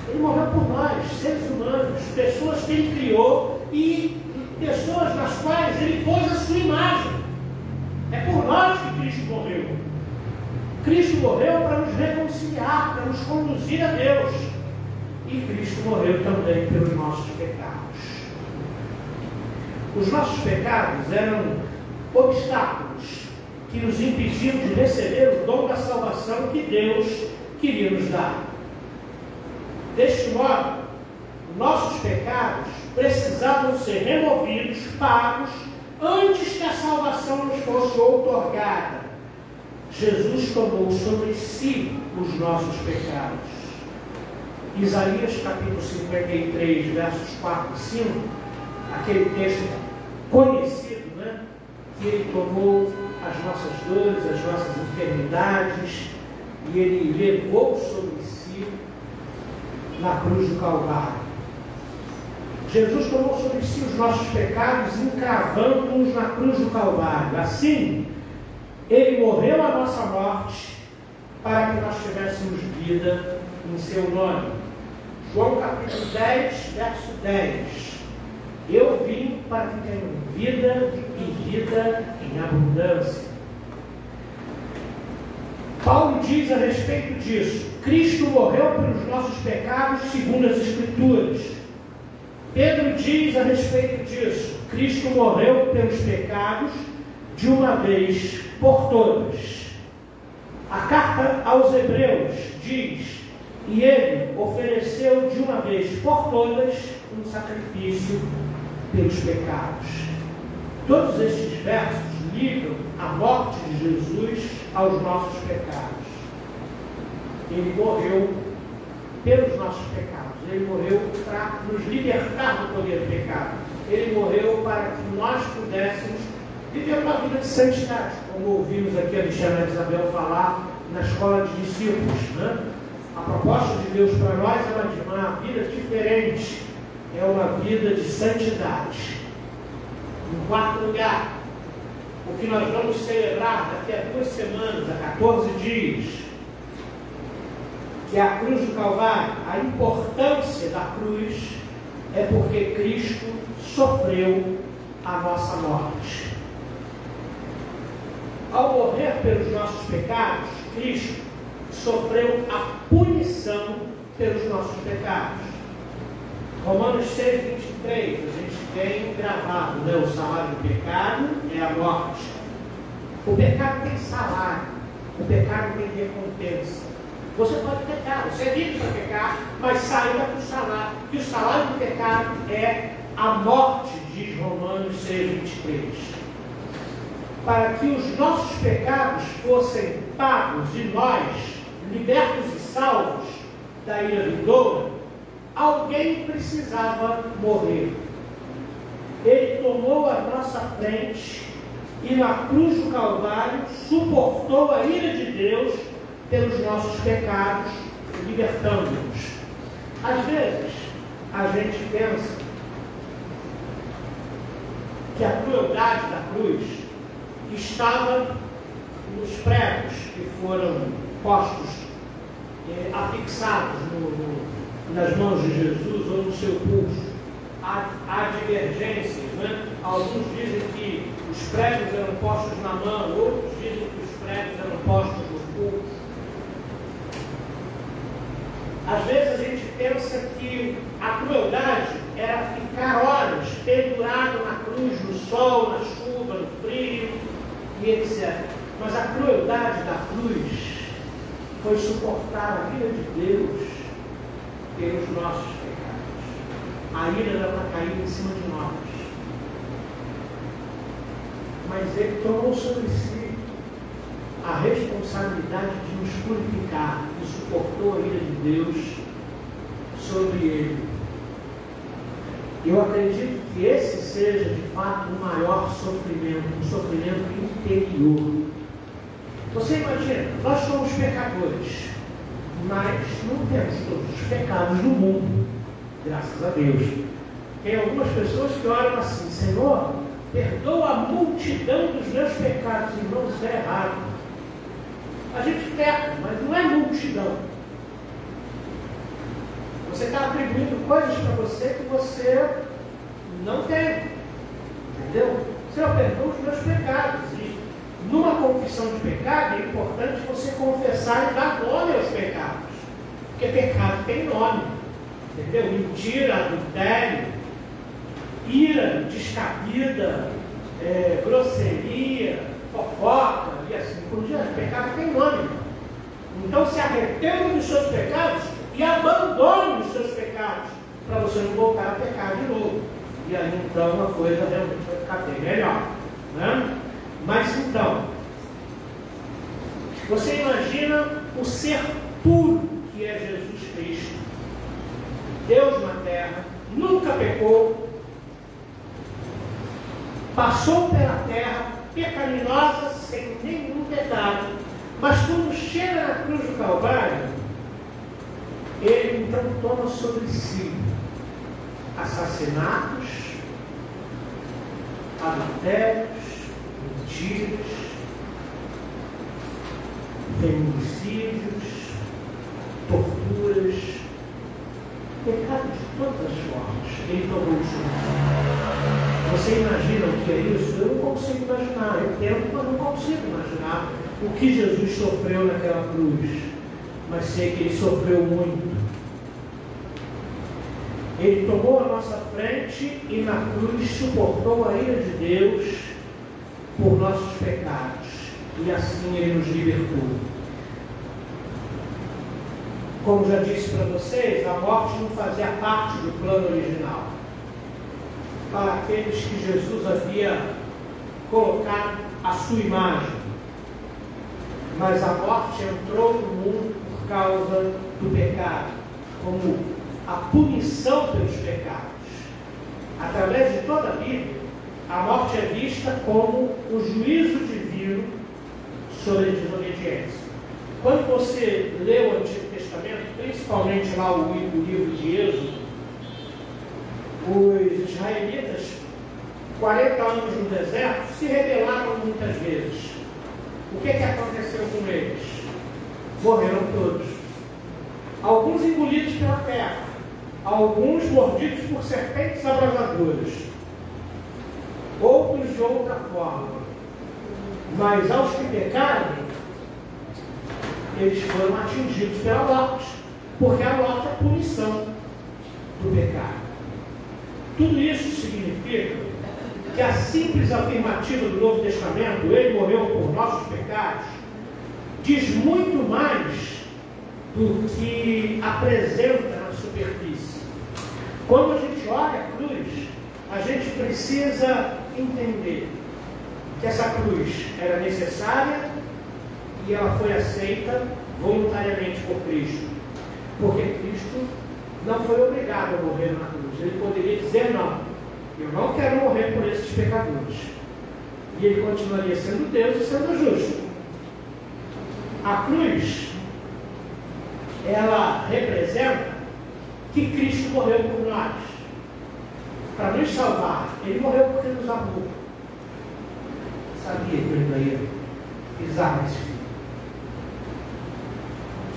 Ele morreu por nós, seres humanos, pessoas que Ele criou e pessoas nas quais Ele pôs a sua imagem. É por nós que Cristo morreu. Cristo morreu para nos reconciliar, para nos conduzir a Deus. E Cristo morreu também pelos nossos pecados. Os nossos pecados eram obstáculos que nos impediam de receber o dom da salvação que Deus queria nos dar. Deste modo, nossos pecados precisavam ser removidos, pagos, antes que a salvação nos fosse outorgada. Jesus tomou sobre si os nossos pecados. Isaías capítulo 53, versos 4 e 5, aquele texto conhecido, né? Que Ele tomou as nossas dores, as nossas enfermidades, e Ele levou sobre si na cruz do Calvário. Jesus tomou sobre si os nossos pecados, encravando-os na cruz do Calvário. Assim, Ele morreu a nossa morte, para que nós tivéssemos vida em seu nome. João capítulo 10, verso 10. Eu vim para que tenham vida e vida em abundância. Paulo diz a respeito disso: Cristo morreu pelos nossos pecados segundo as Escrituras. Pedro diz a respeito disso: Cristo morreu pelos pecados de uma vez por todas. A carta aos Hebreus diz: e Ele ofereceu de uma vez por todas um sacrifício pelos pecados. Todos estes versos ligam a morte de Jesus aos nossos pecados. Ele morreu pelos nossos pecados. Ele morreu para nos libertar do poder do pecado. Ele morreu para que nós pudéssemos viver uma vida de santidade, como ouvimos aqui a Alexandra Isabel falar na escola de discípulos, né? A proposta de Deus para nós é uma vida diferente, é uma vida de santidade. Em quarto lugar, o que nós vamos celebrar daqui a 2 semanas, a 14 dias, que é a cruz do Calvário. A importância da cruz é porque Cristo sofreu a nossa morte. Ao morrer pelos nossos pecados, Cristo sofreu a punição pelos nossos pecados. Romanos 6, 23, a gente tem gravado, né? O salário do pecado é a morte. O pecado tem salário, o pecado tem recompensa. Você pode pecar, você é livre para pecar, mas saiba que o salário do pecado é a morte, diz Romanos 6, 23. Para que os nossos pecados fossem pagos e nós, libertos e salvos da ira vindoura, alguém precisava morrer. Ele tomou a nossa frente e na cruz do Calvário suportou a ira de Deus pelos nossos pecados, libertando-nos. Às vezes, a gente pensa que a crueldade da cruz estava nos pregos que foram postos, afixados nas mãos de Jesus ou no seu pulso. Há divergências, né? Alguns dizem que os pregos eram postos na mão, outros dizem que os pregos eram postos no pulso. Às vezes a gente pensa que a crueldade era ficar horas pendurado na cruz, no sol, na chuva, no frio e etc. Mas a crueldade da cruz foi suportar a ira de Deus pelos nossos pecados. A ira era para cair em cima de nós. Mas Ele tomou sobre si a responsabilidade de nos purificar e suportou a ira de Deus sobre Ele. Eu acredito que esse seja de fato o maior sofrimento, um sofrimento interior. Você imagina, nós somos pecadores, mas não temos todos os pecados do mundo, graças a Deus. Tem algumas pessoas que olham assim: Senhor, perdoa a multidão dos meus pecados. Irmãos, isso é errado. A gente peca, mas não é multidão. Você está atribuindo coisas para você que você Não tem. Entendeu? Senhor, perdoa os meus pecados. E numa confissão de pecado, é importante você confessar e dar nome aos pecados. Porque pecado tem nome. Entendeu? Mentira, adultério, ira, descabida, grosseria, fofoca e assim por diante. Pecado tem nome. Então se arrependa dos seus pecados e abandone os seus pecados, para você não voltar a pecar de novo. E aí então a coisa realmente vai ficar bem melhor. Né? Mas então, você imagina o ser puro que é Jesus Cristo, Deus na terra, nunca pecou, passou pela terra pecaminosa sem nenhum pecado, mas quando chega na cruz do Calvário, ele então toma sobre si assassinatos, adultérios, mentiras, feminicídios, torturas, pecados de todas as formas. Ele tomou isso. Você imagina o que é isso? Eu não consigo imaginar. Eu tento, mas não consigo imaginar o que Jesus sofreu naquela cruz. Mas sei que ele sofreu muito. Ele tomou a nossa frente e na cruz suportou a ira de Deus por nossos pecados. E assim ele nos libertou. Como já disse para vocês, a morte não fazia parte do plano original. Para aqueles que Jesus havia colocado a sua imagem. Mas a morte entrou no mundo por causa do pecado, como a punição pelos pecados. Através de toda a Bíblia, a morte é vista como o juízo divino sobre a desobediência. Quando você lê o Antigo Testamento, principalmente lá o livro de Êxodo, os israelitas, 40 anos no deserto, se rebelaram muitas vezes. O que aconteceu com eles? Morreram todos. Alguns engolidos pela terra, alguns mordidos por serpentes abrasadoras, outros de outra forma. Mas aos que pecaram, eles foram atingidos pela morte, porque a morte é a punição do pecado. Tudo isso significa que a simples afirmativa do Novo Testamento, ele morreu por nossos pecados, diz muito mais do que apresenta na superfície. Quando a gente olha a cruz, a gente precisa entender que essa cruz era necessária e ela foi aceita voluntariamente por Cristo. Porque Cristo não foi obrigado a morrer na cruz. Ele poderia dizer não. Eu não quero morrer por esses pecadores. E ele continuaria sendo Deus e sendo justo. A cruz, ela representa que Cristo morreu por nós. Para nos salvar. Ele morreu porque nos amou. Sabia que ele não ia pisar nesse filho.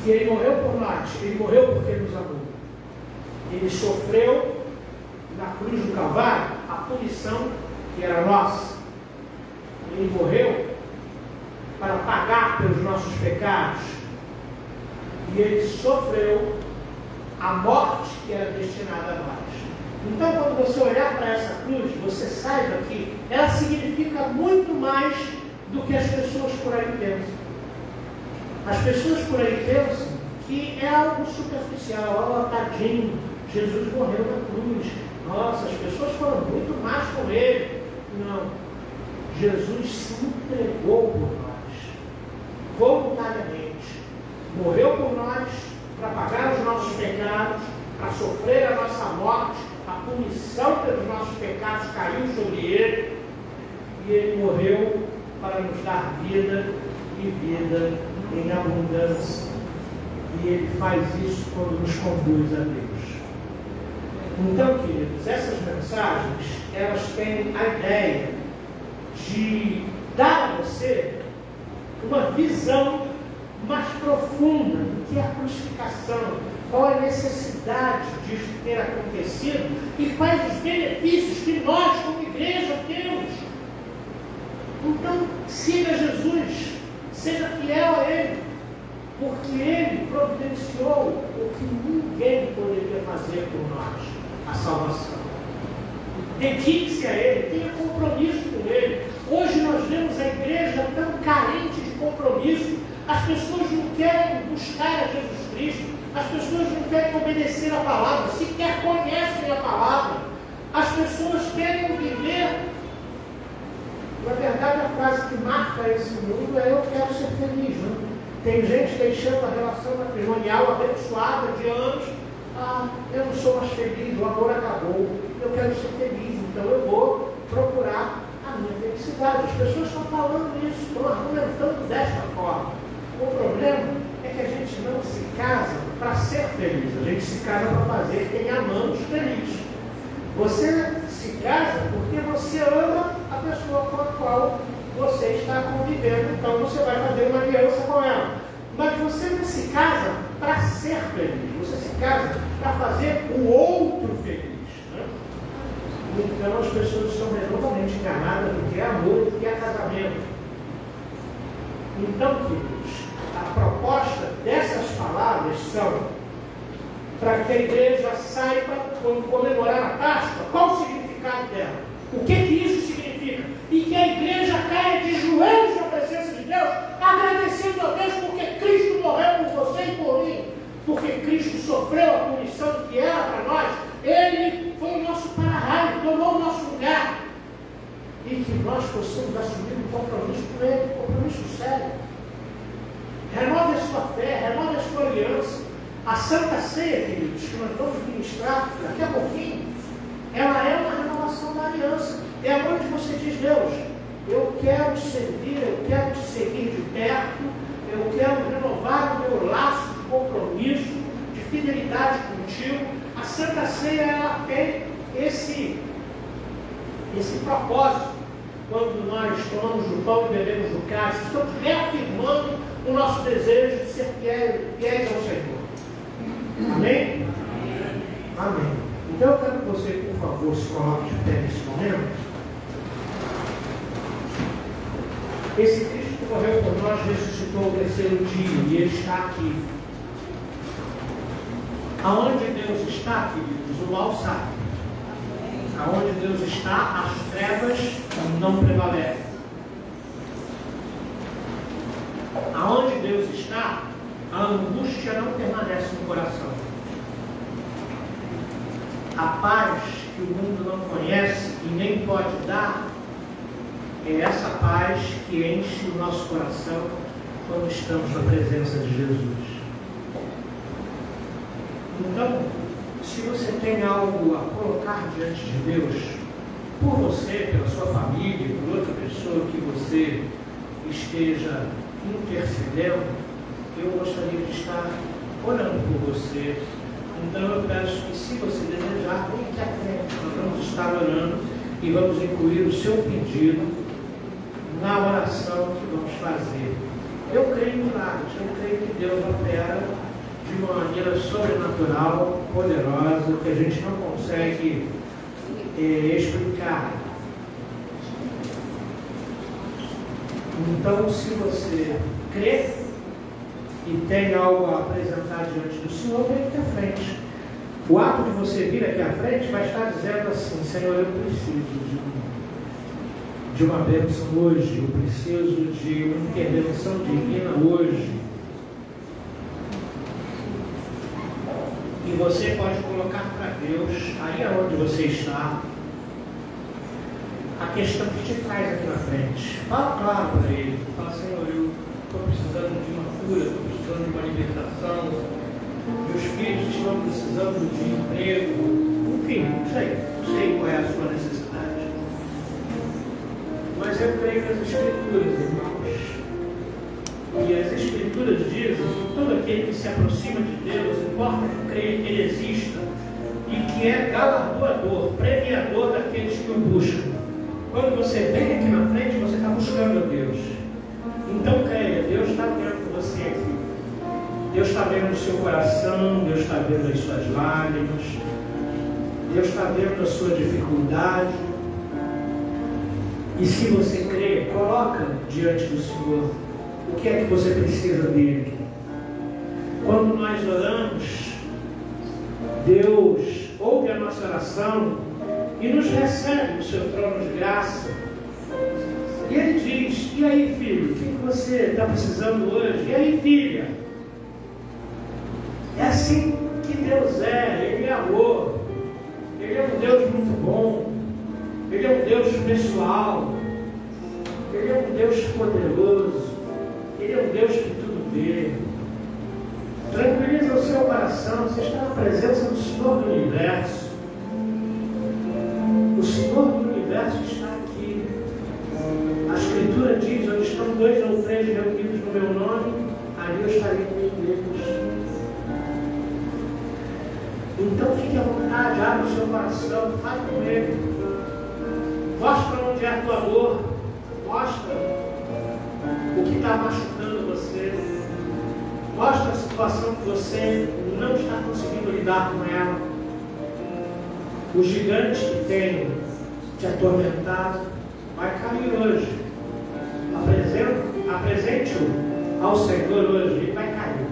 Que ele morreu por nós. Ele morreu porque nos amou. Ele sofreu na cruz do Calvário a punição que era nossa. Ele morreu para pagar pelos nossos pecados. E ele sofreu a morte que era destinada a nós. Então, quando você olhar para essa cruz, você saiba que ela significa muito mais do que as pessoas por aí pensam. As pessoas por aí pensam que é algo superficial, tadinho, Jesus morreu na cruz. Nossa, as pessoas foram muito más com ele. Não. Jesus se entregou por nós, voluntariamente. Morreu por nós para pagar os nossos pecados, para sofrer a nossa morte. A punição pelos nossos pecados caiu sobre ele. E ele morreu para nos dar vida e vida em abundância. E ele faz isso quando nos conduz a Deus. Então, queridos, essas mensagens, elas têm a ideia de dar a você uma visão mais profunda do que é a crucificação, qual a necessidade disso ter acontecido e quais os benefícios que nós, como igreja, temos. Então, siga Jesus, seja fiel a Ele, porque Ele providenciou o que ninguém poderia fazer por nós, a salvação. Dedique-se a Ele, tenha compromisso com Ele. Hoje nós vemos a igreja tão carente de compromisso. As pessoas não querem buscar a Jesus Cristo, as pessoas não querem obedecer a palavra, sequer conhecem a palavra. As pessoas querem viver. Na verdade, a frase que marca esse mundo é: eu quero ser feliz. Né? Tem gente deixando a relação matrimonial abençoada de anos. Eu não sou mais feliz, o amor acabou, eu quero ser feliz, então eu vou procurar a minha felicidade. As pessoas estão falando isso, estão argumentando desta forma. O problema é que a gente não se casa para ser feliz, a gente se casa para fazer quem amamos feliz. Você se casa porque você ama a pessoa com a qual você está convivendo, então você vai fazer uma aliança com ela. Mas você não se casa para ser feliz, você se casa para fazer o outro feliz. Né? Então as pessoas estão redondamente enganadas do que é amor e do que é casamento. Então, queridos, a proposta dessas palavras são para que a igreja saiba, quando comemorar a Páscoa, qual o significado dela, o que isso significa, e que a igreja caia de joelhos na presença de Deus, agradecendo a Deus porque Cristo morreu por você e por mim, porque Cristo sofreu a punição que era para nós. Ele foi o nosso para-raio, tomou o nosso lugar, e que nós possamos assumir um compromisso com Ele, um compromisso sério. Renove a sua fé, renove a sua aliança. A Santa Ceia, queridos, que nós vamos ministrar daqui a pouquinho, ela é uma renovação da aliança. É onde você diz: Deus, eu quero te servir, eu quero te seguir de perto, eu quero renovar o meu laço de compromisso, de fidelidade contigo. A Santa Ceia, ela tem esse propósito. Quando nós tomamos do pão e bebemos do cálice, estamos reafirmando o nosso desejo de ser fiéis ao Senhor. Amém? Amém. Então eu quero que você, por favor, se coloque de pé nesse momento. Esse Cristo que morreu por nós ressuscitou ao terceiro dia e Ele está aqui. Aonde Deus está, queridos, o mal sabe. Aonde Deus está, as trevas não prevalecem. Aonde Deus está, a angústia não permanece no coração. A paz que o mundo não conhece e nem pode dar, é essa paz que enche o nosso coração quando estamos na presença de Jesus. Então, se você tem algo a colocar diante de Deus, por você, pela sua família, por outra pessoa que você esteja intercedendo, eu gostaria de estar orando por você. Então eu peço que, se você desejar, venha aqui à frente. Nós vamos estar orando e vamos incluir o seu pedido na oração que vamos fazer. Eu creio em milagres, eu creio que Deus opera de uma maneira sobrenatural, poderosa, que a gente não consegue explicar. Então, se você crê e tem algo a apresentar diante do Senhor, vem aqui à frente. O ato de você vir aqui à frente vai estar dizendo assim: Senhor, eu preciso de uma bênção hoje, eu preciso de uma intervenção divina hoje. E você pode colocar para Deus, aí aonde você está, a questão que te traz aqui na frente. Fala claro para Ele. Fala: Senhor, eu estou precisando de uma cura, estou precisando de uma libertação, meus filhos estão precisando de emprego, enfim, não sei qual é a sua necessidade. Mas eu creio nas Escrituras, irmãos. E as Escrituras dizem que todo aquele que se aproxima de Deus, importa que creia que Ele exista, e que é galardoador, premiador daqueles que o buscam. Quando você vem aqui na frente, você está buscando a Deus. Então creia, Deus está vendo você aqui. Deus está vendo o seu coração, Deus está vendo as suas lágrimas, Deus está vendo a sua dificuldade. E se você crê, coloca diante do Senhor o que é que você precisa dele. Quando nós oramos, Deus ouve a nossa oração e nos recebe no seu trono de graça. E Ele diz: e aí, filho, o que você está precisando hoje? E aí, filha? É assim que Deus é. Ele é amor. Ele é um Deus muito bom. Ele é um Deus pessoal. Ele é um Deus poderoso. Ele é um Deus que tudo vê. Tranquiliza o seu coração. Você está na presença do Senhor do Universo. O Senhor do Universo está aqui. A Escritura diz: onde estão 2 ou 3 reunidos no meu nome, ali eu estarei com eles. Então fique à vontade, abre o seu coração, fale com Ele. Mostra onde é a tua dor. Mostra o que está machucando você. Mostra a situação que você não está conseguindo lidar com ela. O gigante que tem te atormentado vai cair hoje. Apresente-o ao Senhor hoje, ele vai cair.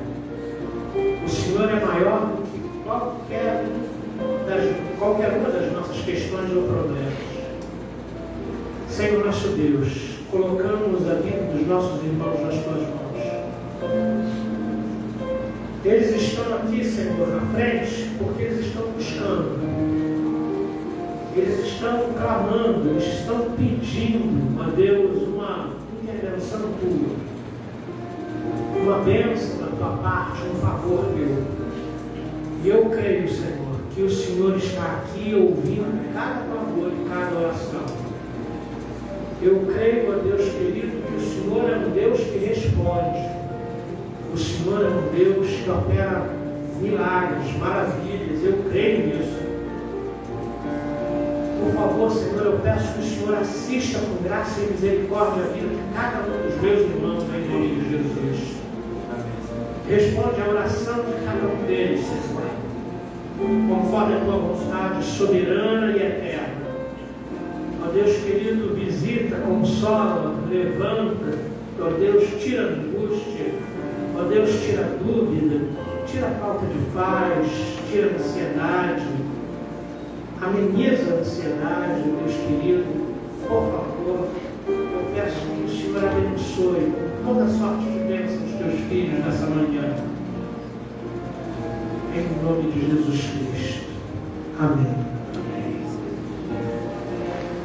O Senhor é maior do que qualquer uma das nossas questões ou problemas. Senhor nosso Deus, colocamos a vida dos nossos irmãos nas tuas mãos. Eles estão aqui, Senhor, na frente, porque eles estão buscando. Eles estão clamando, eles estão pedindo a Deus uma intervenção tua, uma bênção da tua parte, um favor teu. E eu creio, Senhor, que o Senhor está aqui ouvindo cada clamor e cada oração. Eu creio, ó Deus querido, que o Senhor é um Deus que responde. O Senhor é um Deus que opera milagres, maravilhas. Eu creio nisso. Por favor, Senhor, eu peço que o Senhor assista com graça e misericórdia a vida de cada um dos meus irmãos em nome de Jesus. Responde a oração de cada um deles, Senhor, conforme a tua vontade soberana e eterna. Ó Deus querido, visita, consola, levanta. Ó Deus, tira a angústia. Ó Deus, tira a dúvida, tira a falta de paz, tira a ansiedade. Ameniza a ansiedade, Deus querido. Por favor, eu peço que o Senhor abençoe com toda sorte de bênção dos teus filhos nessa manhã. Em nome de Jesus Cristo. Amém.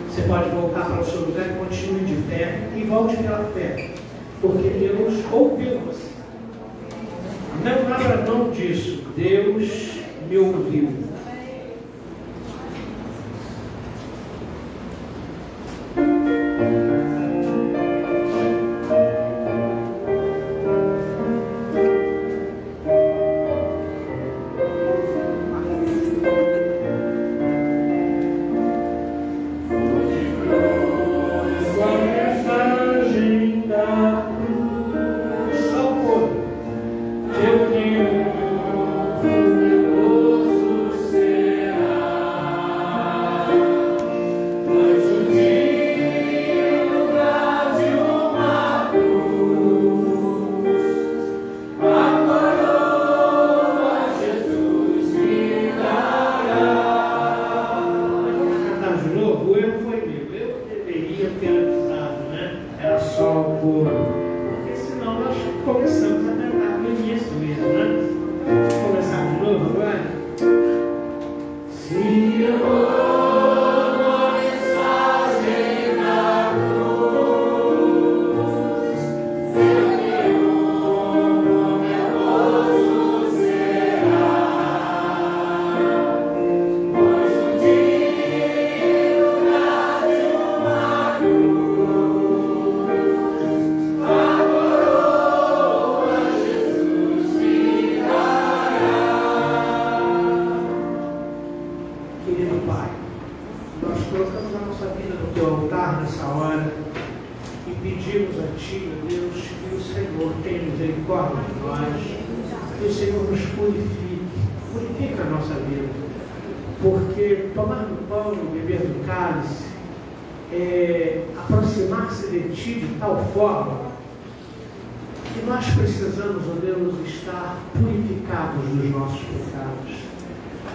Você pode voltar para o seu lugar e continue de pé. E volte pela fé. Porque Deus ouviu você. Não abra mão disso. Deus me ouviu. que o Senhor nos purifica a nossa vida, porque tomar do pão e beber do cálice é aproximar-se de Ti de tal forma que nós precisamos, ó Deus, estar purificados dos nossos pecados.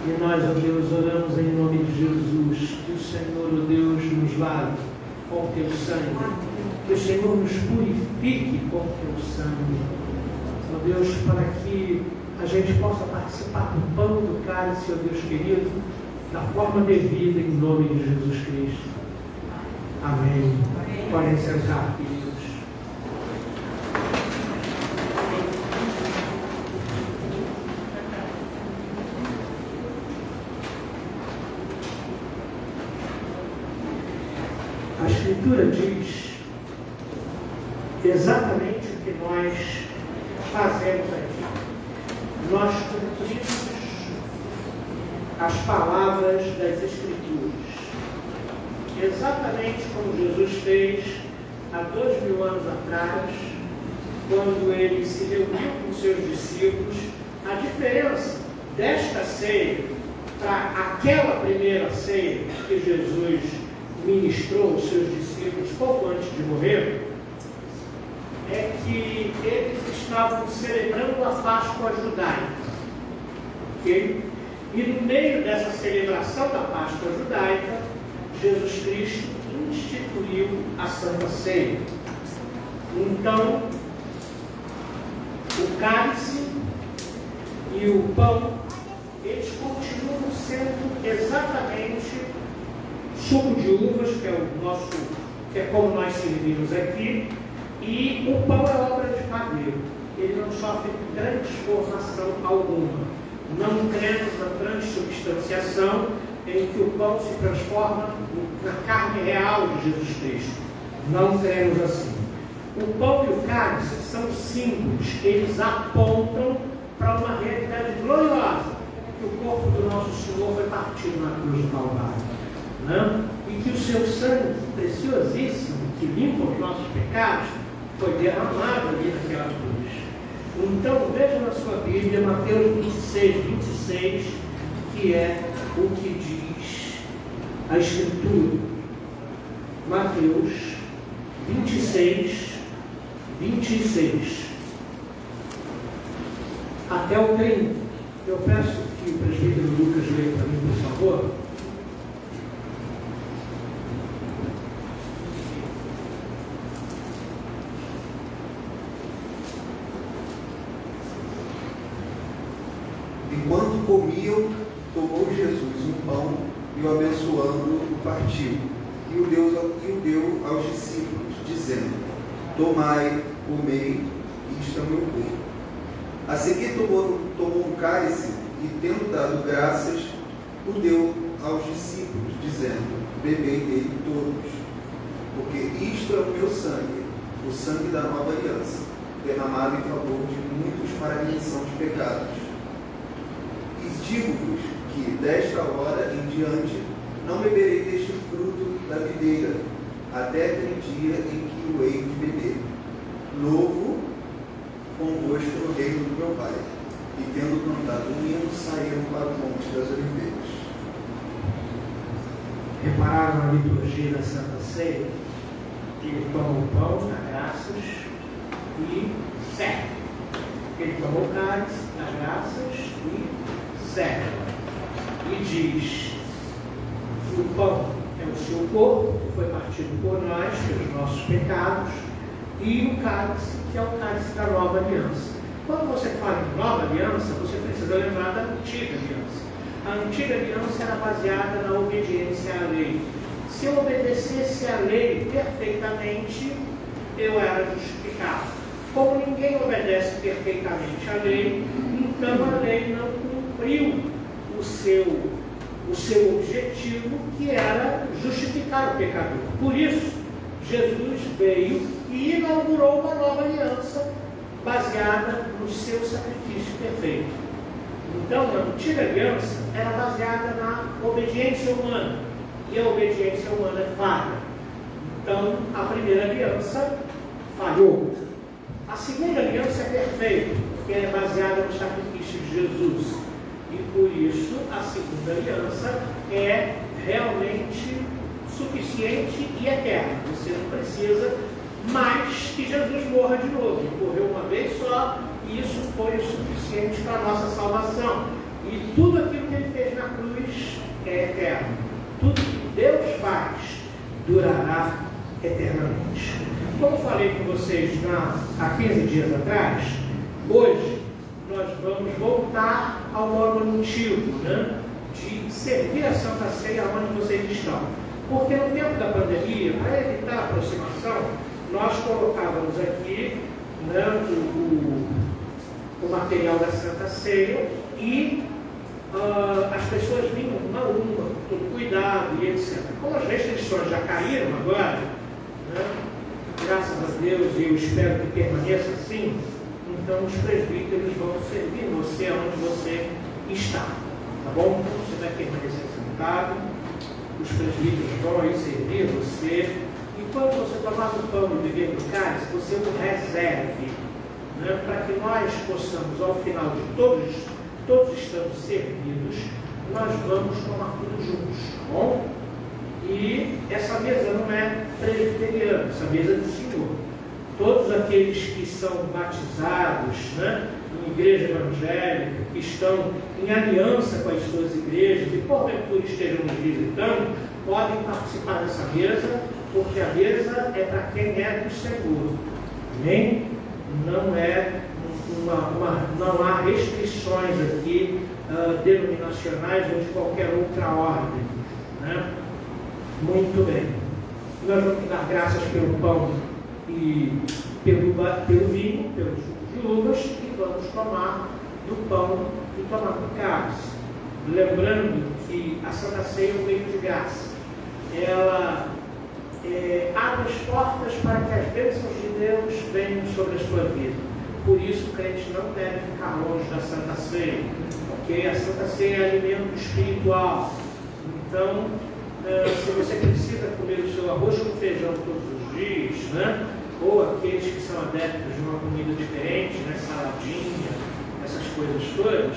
E nós, ó Deus, oramos em nome de Jesus, que o Senhor, ó Deus, nos lave com o Teu sangue, que o Senhor nos purifique com o Teu sangue, ó Deus, para que a gente possa participar do pão e do cálice, ó Deus querido, da forma devida, em nome de Jesus Cristo. Amém. Podem sentar, queridos. A Escritura diz exatamente o que nós fazemos aqui. Nós cumprimos as palavras das Escrituras, exatamente como Jesus fez há 2000 anos atrás, quando ele se reuniu com seus discípulos. A diferença desta ceia para aquela primeira ceia que Jesus ministrou aos seus discípulos pouco antes de morrer, é que eles estavam celebrando a Páscoa judaica. Okay? E no meio dessa celebração da Páscoa judaica, Jesus Cristo instituiu a Santa Ceia. Então, o cálice e o pão, eles continuam sendo exatamente suco de uvas, que é como nós servimos aqui, e o pão é obra de padeiro. Ele não sofre transformação alguma. Não cremos na transubstanciação, em que o pão se transforma na carne real de Jesus Cristo. Não cremos assim. O pão e o cálice são símbolos, eles apontam para uma realidade gloriosa, que o corpo do nosso Senhor foi partido na cruz do Calvário, né? E que o seu sangue preciosíssimo, que limpa os nossos pecados, foi derramado ali naquela cruz. Então, veja na sua Bíblia, Mateus 26, que é o que diz a Escritura. Mateus 26. Até o 30. Eu peço que o presbítero Lucas leia para mim, por favor. Enquanto comiam, tomou Jesus um pão e, o abençoando, o partiu, e o deu aos discípulos, dizendo: Tomai, comei, isto é o meu corpo. A seguir tomou um cálice e, tendo dado graças, o deu aos discípulos, dizendo: Bebei dele todos, porque isto é o meu sangue, o sangue da nova aliança, derramado em favor de muitos para a remissão de pecados. E digo-vos que desta hora em diante não beberei deste fruto da videira, até aquele dia em que o hei de beber, novo convosco no reino do meu Pai. E tendo cantado um hino, saíram para o Monte das Oliveiras. Repararam a liturgia da Santa Ceia? Ele toma o pão, dá graças e serve. Ele toma o cálice, dá graças e serve. E diz que o pão é o seu corpo, que foi partido por nós, pelos nossos pecados, e o cálice, que é o cálice da nova aliança. Quando você fala em nova aliança, você precisa lembrar da antiga aliança. A antiga aliança era baseada na obediência à lei. Se eu obedecesse à lei perfeitamente, eu era justificado. Como ninguém obedece perfeitamente à lei, então a lei não cumpriu o seu objetivo, que era justificar o pecador. Por isso, Jesus veio e inaugurou uma nova aliança baseada no seu sacrifício perfeito. Então, a antiga aliança era baseada na obediência humana, e a obediência humana é falha. Então, a primeira aliança falhou. A segunda aliança é perfeita, que é baseada no sacrifício de Jesus. E por isso a segunda aliança é realmente suficiente e eterna. Você não precisa mais que Jesus morra de novo. Ele morreu uma vez só e isso foi o suficiente para a nossa salvação. E tudo aquilo que ele fez na cruz é eterno. Tudo que Deus faz durará eternamente. Como falei com vocês há 15 dias atrás, hoje nós vamos voltar ao modo antigo, né, de servir a Santa Ceia onde vocês estão. Porque no tempo da pandemia, para evitar a aproximação, nós colocávamos aqui, né, o material da Santa Ceia e as pessoas vinham uma a uma, com todo cuidado e etc. Como as restrições já caíram agora, né, graças a Deus, e eu espero que permaneça assim, então os presbíteros vão servir você onde você está, tá bom? Então você vai permanecer sentado, os presbíteros vão aí servir você, e quando você tomar o pão e beber do cálice, você o reserve, né, para que nós possamos, ao final de todos estando servidos, nós vamos tomar tudo juntos, tá bom? E essa mesa não é presbiteriana, essa mesa é do Senhor. Todos aqueles que são batizados, né, em igreja evangélica, que estão em aliança com as suas igrejas e porventura estejam nos visitando, podem participar dessa mesa, porque a mesa é para quem é do Senhor. Amém? Não há restrições aqui denominacionais ou de qualquer outra ordem, né? Muito bem. Nós vamos dar graças pelo pão e pelo vinho, pelo suco de uvas, e vamos tomar do pão e tomar do cálice. Lembrando que a Santa Ceia é um meio de graça. Ela abre as portas para que as bênçãos de Deus venham sobre a sua vida. Por isso o crente não deve ficar longe da Santa Ceia, porque a Santa Ceia é alimento espiritual. Então, se você precisa comer o seu arroz com feijão todos os dias, né? Ou aqueles que são adeptos de uma comida diferente, né? Saladinha, essas coisas todas,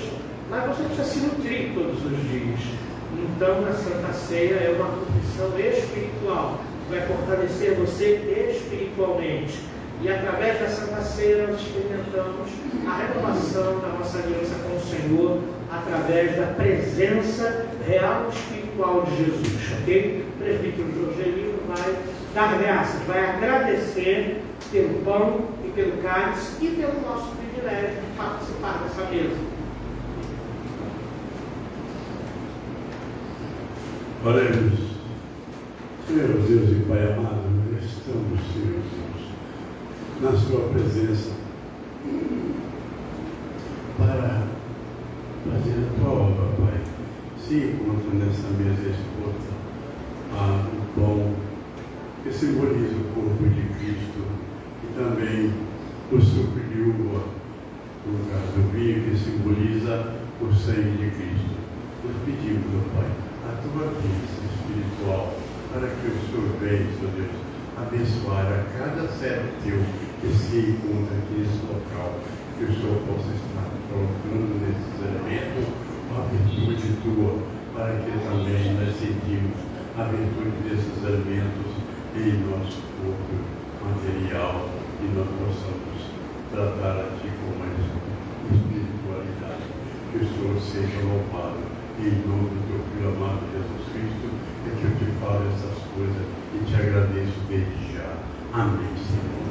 mas você precisa se nutrir todos os dias. Então a Santa Ceia é uma nutrição espiritual, vai fortalecer você espiritualmente. E através da Santa Ceia nós experimentamos a renovação da nossa aliança com o Senhor através da presença real e espiritual de Jesus, ok? O presbítero Jorgelino vai dar graças, vai agradecer pelo pão e pelo cálice e pelo nosso privilégio de participar dessa mesa. Oremos. Senhor Deus e Pai amado, estamos, Senhor Deus, na Sua presença para fazer a Tua obra, Pai. Se encontra nessa mesa exposta o pão que simboliza o corpo de Cristo e também o suco de uva, no caso do vinho, que simboliza o sangue de Cristo. Nós pedimos, ó Pai, a Tua bênção espiritual para que o Senhor venha, Senhor Deus, abençoar a cada servo Teu que se encontra aqui nesse local, que o Senhor possa estar colocando nesses elementos a virtude Tua, para que também nós sentimos a virtude desses alimentos em nosso corpo material e nós possamos tratar a Ti com mais espiritualidade. Que o Senhor seja louvado em nome do Teu Filho amado Jesus Cristo, é que eu te falo essas coisas e te agradeço desde já. Amém, Senhor.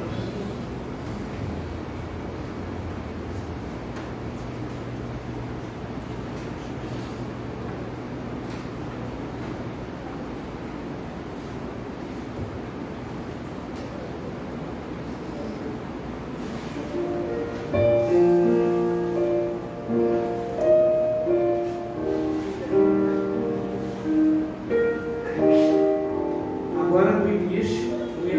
Agora no início, o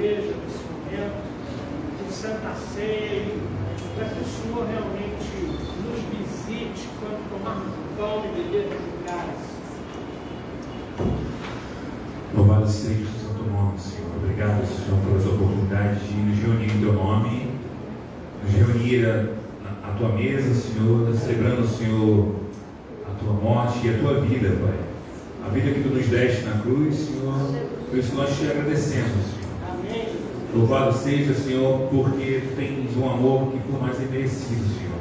igreja nesse momento, de Santa Ceia, para que o Senhor realmente nos visite quando tomarmos o pão e bebermos o cálice. Louvado seja o Santo Nome, Senhor. Obrigado, Senhor, pelas oportunidades de nos reunir em Teu nome, nos reunir à Tua mesa, Senhor, celebrando, Senhor, a Tua morte e a Tua vida, Pai. A vida que Tu nos deste na cruz, Senhor, por isso nós Te agradecemos, Senhor. Amém. Louvado seja, Senhor, porque Tu tens um amor que por mais é merecido, Senhor.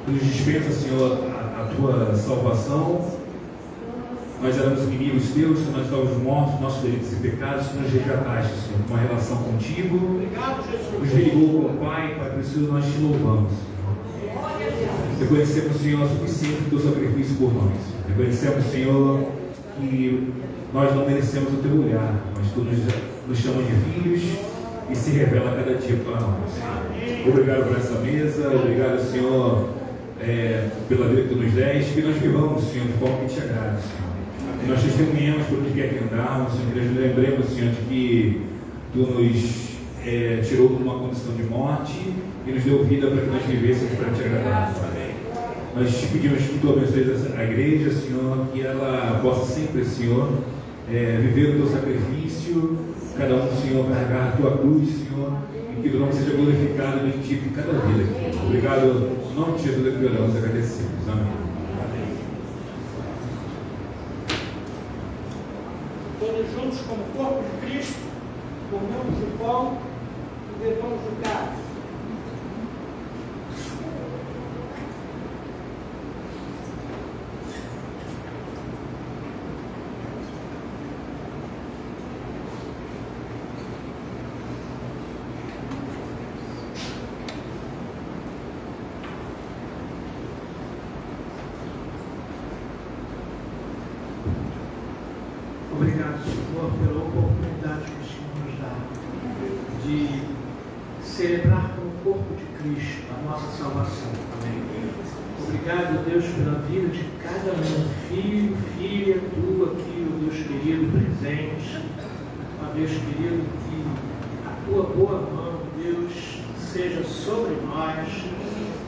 Tu nos dispensa, Senhor, a Tua salvação. Nós éramos inimigos Teus, nós estávamos mortos, nossos delitos e pecados, Tu nos resgataste, Senhor, com uma relação contigo. Obrigado, Jesus. Nos religou com o Pai, Pai, por isso nós Te louvamos, Senhor. Reconhecemos, Senhor, o suficiente do Teu sacrifício por nós. Reconhecemos, Senhor, que nós não merecemos o Teu olhar, mas Tu nos chamas de filhos e se revela cada dia para nós. Obrigado por essa mesa, obrigado, Senhor, pela vida que Tu nos deste, que nós vivamos, Senhor, de forma que Te agrade, Senhor. Nós testemunhamos por onde quer que andarmos, Senhor, que nós lembremos, Senhor, de que Tu nos tirou de uma condição de morte e nos deu vida para que nós vivêssemos para Te agradar. Nós te pedimos que Tu abençoes a igreja, Senhor, que ela possa sempre, Senhor, viver o Teu sacrifício, cada um, Senhor, carregar a Tua cruz, Senhor, e que o Teu nome seja glorificado e bendito em cada vida aqui. Obrigado, em nome de Jesus, que oramos e agradecemos. Amém. Todos juntos, como corpo de Cristo, comemos o pão e bebamos o cálice. Obrigado, Senhor, pela oportunidade que o Senhor nos dá de celebrar com o corpo de Cristo a nossa salvação. Amém. Obrigado, Deus, pela vida de cada um, filho, filha Tua aqui, ó Deus querido, presente. Ó Deus querido, que a Tua boa mão, Deus, seja sobre nós,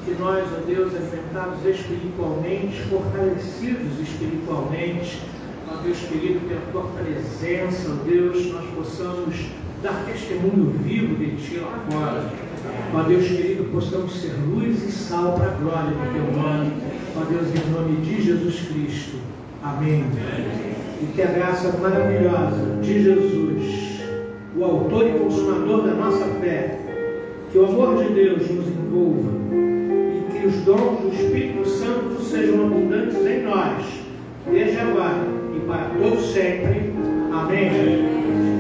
que nós, ó Deus, alimentados espiritualmente, fortalecidos espiritualmente, ó Deus querido, pela Tua presença, ó Deus, nós possamos dar testemunho vivo de Ti lá fora. Ó Deus querido, possamos ser luz e sal para a glória do Teu nome. Ó Deus, em nome de Jesus Cristo. Amém. E que a graça maravilhosa de Jesus, o autor e consumador da nossa fé, que o amor de Deus nos envolva e que os dons do Espírito Santo sejam abundantes em nós, desde agora e para todos sempre. Amém.